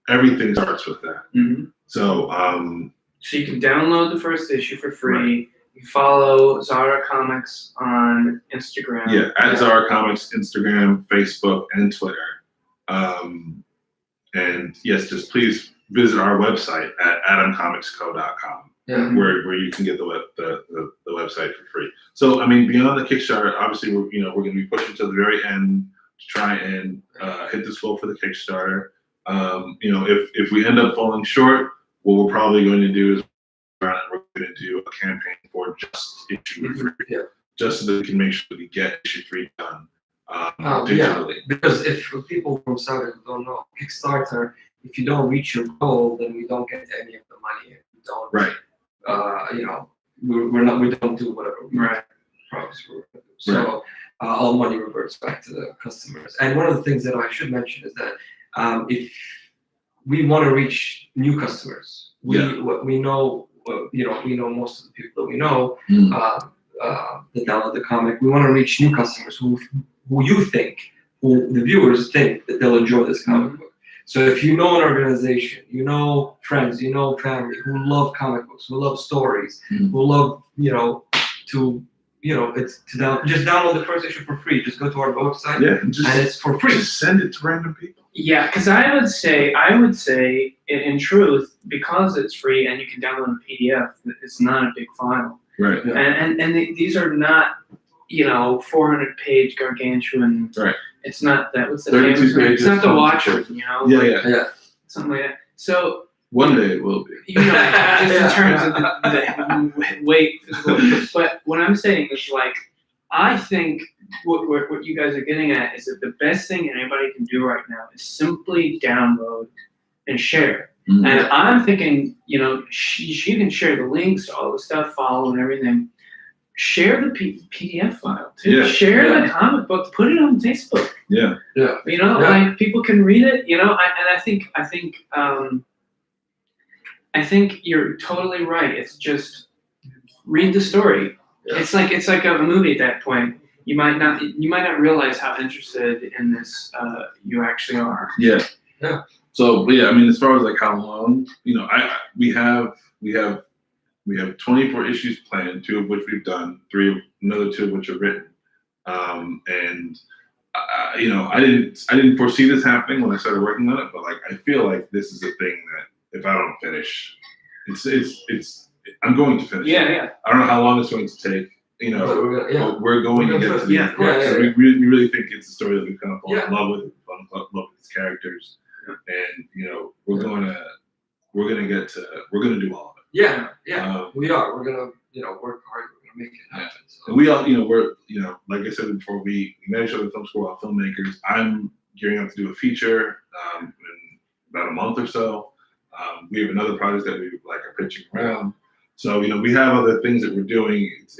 everything starts with that. So you can download the first issue for free. You follow Zahra Comics on Instagram. At Zahra Comics, Instagram, Facebook, and Twitter. And yes, just please visit our website at adamcomicsco.com, where you can get the website for free. So I mean, beyond the Kickstarter, obviously we're going to be pushing to the very end to try and hit this goal for the Kickstarter. If we end up falling short, what we're probably going to do is we're going to do a campaign for just issue 3, just so that we can make sure that we get issue 3 done digitally. Because if people from Saudi don't know, Kickstarter, if you don't reach your goal, then we don't get any of the money. We don't. Right. We don't do whatever we promise we're going to do. So all money reverts back to the customers. And one of the things that I should mention is that if we want to reach new customers, we know most of the people that we know that download the comic. We want to reach new customers who the viewers think that they'll enjoy this comic book. So if you know an organization, you know friends, you know family who love comic books, who love stories, who love just download the first issue for free. Just go to our website, and it's for free. Just send it to random people. Yeah, because I would say, in truth, because it's free and you can download a PDF, it's not a big file. Right. And these are not, 400-page gargantuan. Right. It's not that. What's the 32 famous? pages. It's not the Watcher. Yeah. Something like that. So. One day it will be. Just in terms of the weight, but what I'm saying is I think what you guys are getting at is that the best thing anybody can do right now is simply download and share. And I'm thinking, you can share the links, all the stuff, follow and everything. Share the PDF file too. Yeah. Share the comic book. Put it on Facebook. Yeah. People can read it. I think you're totally right. It's just read the story. Yeah. It's like a movie at that point. You might not realize how interested in this you actually are. Yeah. So I mean, as far as how long, we have 24 issues planned, 2 of which we've done, another 2 of which are written. I didn't foresee this happening when I started working on it, but I feel like this is a thing that if I don't finish, I'm going to finish. Yeah. I don't know how long it's going to take. But we're going to get to the end. So we really think it's a story that we've kind of fallen in love with. Love with its characters, and we're gonna do all of it. We are. We're gonna work hard. We're gonna make it happen. So. And we all we're like I said before, we met each other in film school, all filmmakers. I'm gearing up to do a feature in about a month or so. We have another project that we are pitching around. So we have other things that we're doing. It's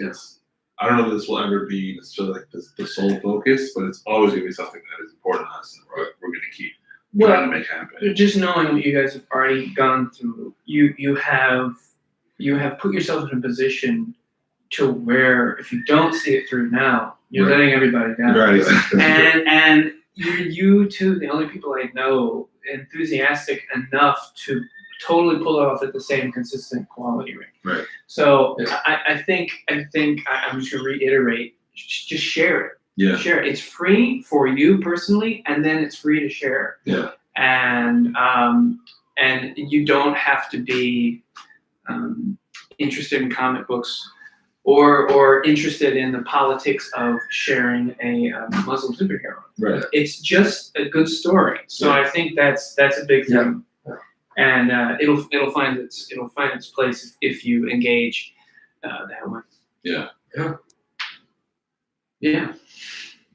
I don't know if this will ever be necessarily the sole focus, but it's always going to be something that is important to us, and we're going to keep trying to make happen. Just knowing what you guys have already gone through, you have put yourself in a position to where if you don't see it through now, you're letting everybody down. Right. And you two, the only people I know enthusiastic enough to totally pull it off at the same consistent quality rate. Right. So I think I'm just gonna reiterate, just share it. Yeah. Share it. It's free for you personally, and then it's free to share. Yeah. And you don't have to be interested in comic books or interested in the politics of sharing a Muslim superhero. Right. It's just a good story. So I think that's a big thing. And it'll find its place if you engage that way. Yeah.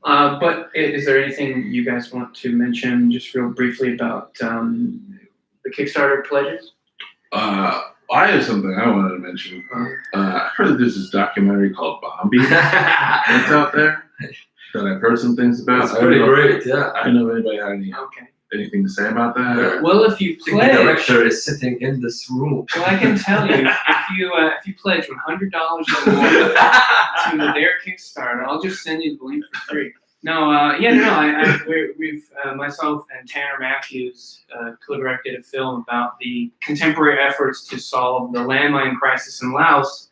But is there anything you guys want to mention just real briefly about the Kickstarter pledges? I have something I wanted to mention. I heard that there's this documentary called Bombi that's out there that I've heard some things about. It's pretty great, yeah. I don't know if anybody had anything to say about that. Yeah. Well, if you pledge, the director is sitting in this room. Well, I can tell you, if you pledge $100 or more to their Kickstarter, I'll just send you the link for free. We've myself and Tanner Matthews co-directed a film about the contemporary efforts to solve the landmine crisis in Laos.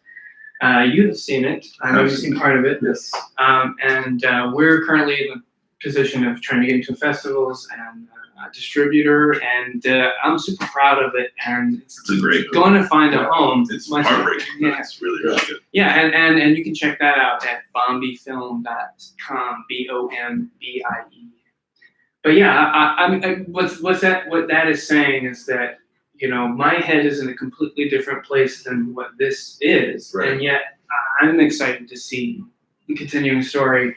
You've seen it. I know you've seen part of it. Yes. And we're currently in the position of trying to get into festivals and a distributor, and I'm super proud of it. And It's a great book. going to find a home. It's much- heartbreaking. Yeah. It's really, really good. Yeah, and you can check that out at bombifilm.com, BOMBIE. But yeah, what that is saying is that, you know, my head is in a completely different place than what this is, Right. and yet I'm excited to see the continuing story,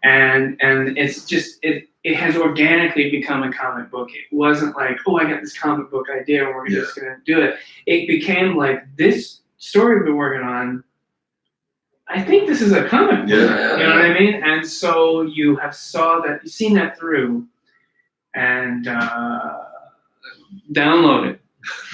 and it's just it has organically become a comic book. It wasn't like, oh, I got this comic book idea and we're just gonna do it. It became like, this story we've been working on, I think this is a comic book. Yeah. You know what I mean? And so you've seen that through, and download it.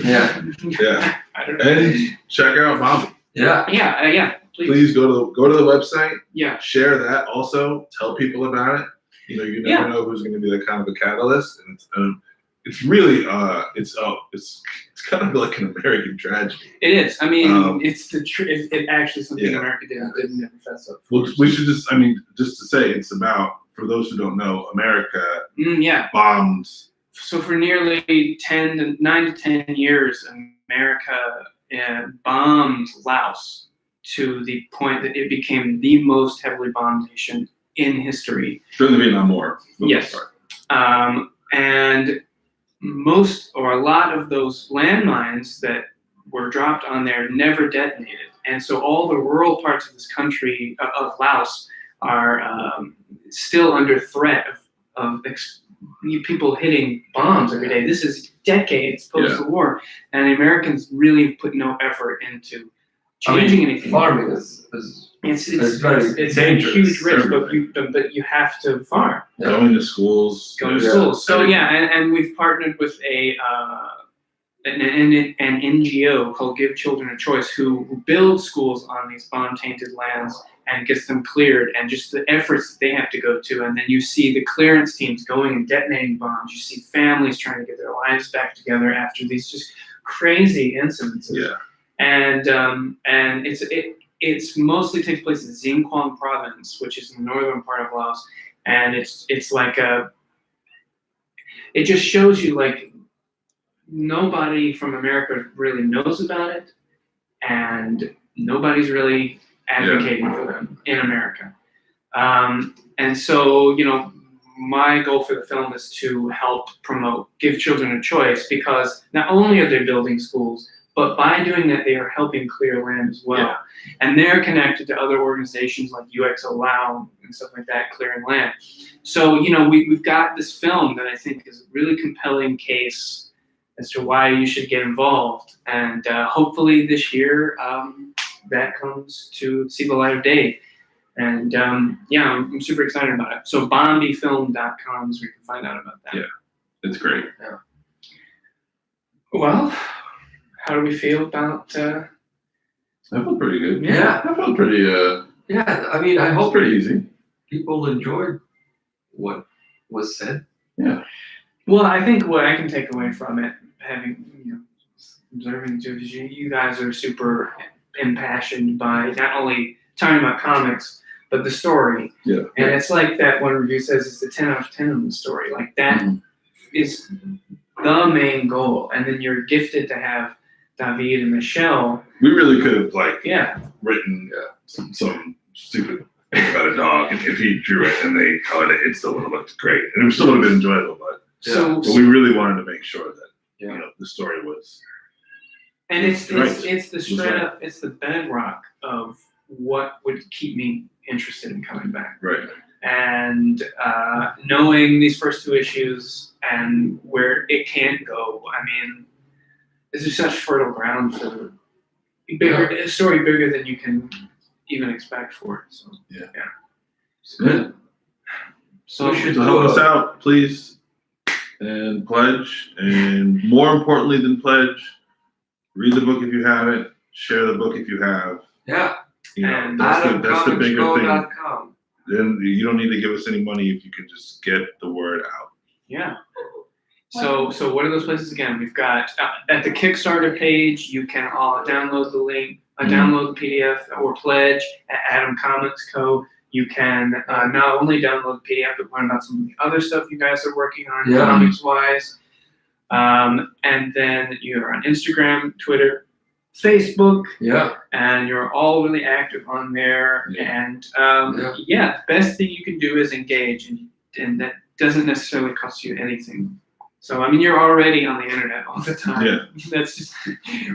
Yeah. Yeah. I don't know. And check out Bobby. Yeah. Yeah, please. Please go to the website. Yeah. Share that. Also, tell people about it. You know, you never know who's going to be the kind of a catalyst, and it's really it's kind of like an American tragedy. It is. I mean, it's it actually something Yeah. America didn't never fess up. Well, we should just to say, it's about, for those who don't know, America Yeah. bombed. So for nearly 9 to 10 years, America bombed Laos to the point that it became the most heavily bombed nation in history. During the Vietnam War. for the Yes. most part. And most or a lot of those landmines that were dropped on there never detonated. And so all the rural parts of this country, of Laos, are still under threat of people hitting bombs every day. This is decades post the war, and the Americans really put no effort into changing anything. Farming is it's very a dangerous. huge risk, but you have to farm. Going to schools. Going to schools. So and we've partnered with an NGO called Give Children a Choice, who builds schools on these bomb-tainted lands and gets them cleared, and just the efforts that they have to go to. And then you see the clearance teams going and detonating bombs. You see families trying to get their lives back together after these just crazy incidences. Yeah. And it's mostly takes place in Xinjiang province, which is in the northern part of Laos, and it's like it just shows you, like, nobody from America really knows about it, and nobody's really advocating for them in America. And so, you know, my goal for the film is to help promote Give Children a Choice, because not only are they building schools, but by doing that, they are helping clear land as well. Yeah. And they're connected to other organizations like UXO Lao and stuff like that, clearing land. So, you know, we've got this film that I think is a really compelling case as to why you should get involved. And hopefully this year that comes to see the light of day. And I'm super excited about it. So bombifilm.com is where you can find out about that. Yeah. It's great. Yeah. Well, how do we feel about I felt pretty good. Yeah. I felt pretty Yeah, I mean, I hope pretty easy. people enjoyed what was said. Yeah. Well, I think what I can take away from it, having, you know, observing too, is you guys are super impassioned by not only talking about comics, but the story. Yeah. And it's like that one review says, it's the 10 out of 10 on the story. Like that is the main goal. And then you're gifted to have David and Michelle. We really could have written some stupid thing about a dog, and if he drew it and they colored it, it still would have looked great, and it still would have been enjoyable. But we really wanted to make sure that you know the story was. And it's the straight right. up, it's the bedrock of what would keep me interested in coming back. Right. And knowing these first two issues and where it can go, I mean, this is such fertile ground for a story bigger than you can even expect for it. So It's good. So help us out, please, and pledge, and more importantly than pledge, read the book if you haven't, share the book if you have. Yeah. You know, And that's the bigger thing. AdamComicsGo.com. Then you don't need to give us any money if you can just get the word out. yeah. So what are those places again? We've got at the Kickstarter page, you can download the link, download the PDF or pledge at Adam Comics Co. you can not only download the PDF, but learn about some of the other stuff you guys are working on Yeah. comics-wise. And then you're on Instagram, Twitter, Facebook, Yeah. and you're all really active on there. Yeah. And the best thing you can do is engage, and that doesn't necessarily cost you anything. So I mean, you're already on the internet all the time. Yeah. That's just,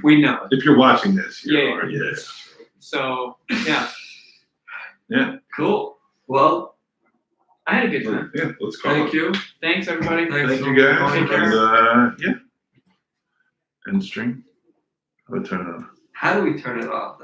we know it. If you're watching this, you're Yeah. already there. So yeah, Yeah. Cool. Well, I had a good time. Yeah. Let's call thank it. you. Thanks everybody. Thanks Thank for you guys. joining Take us. And end stream. I'll turn it on. How do we turn it off?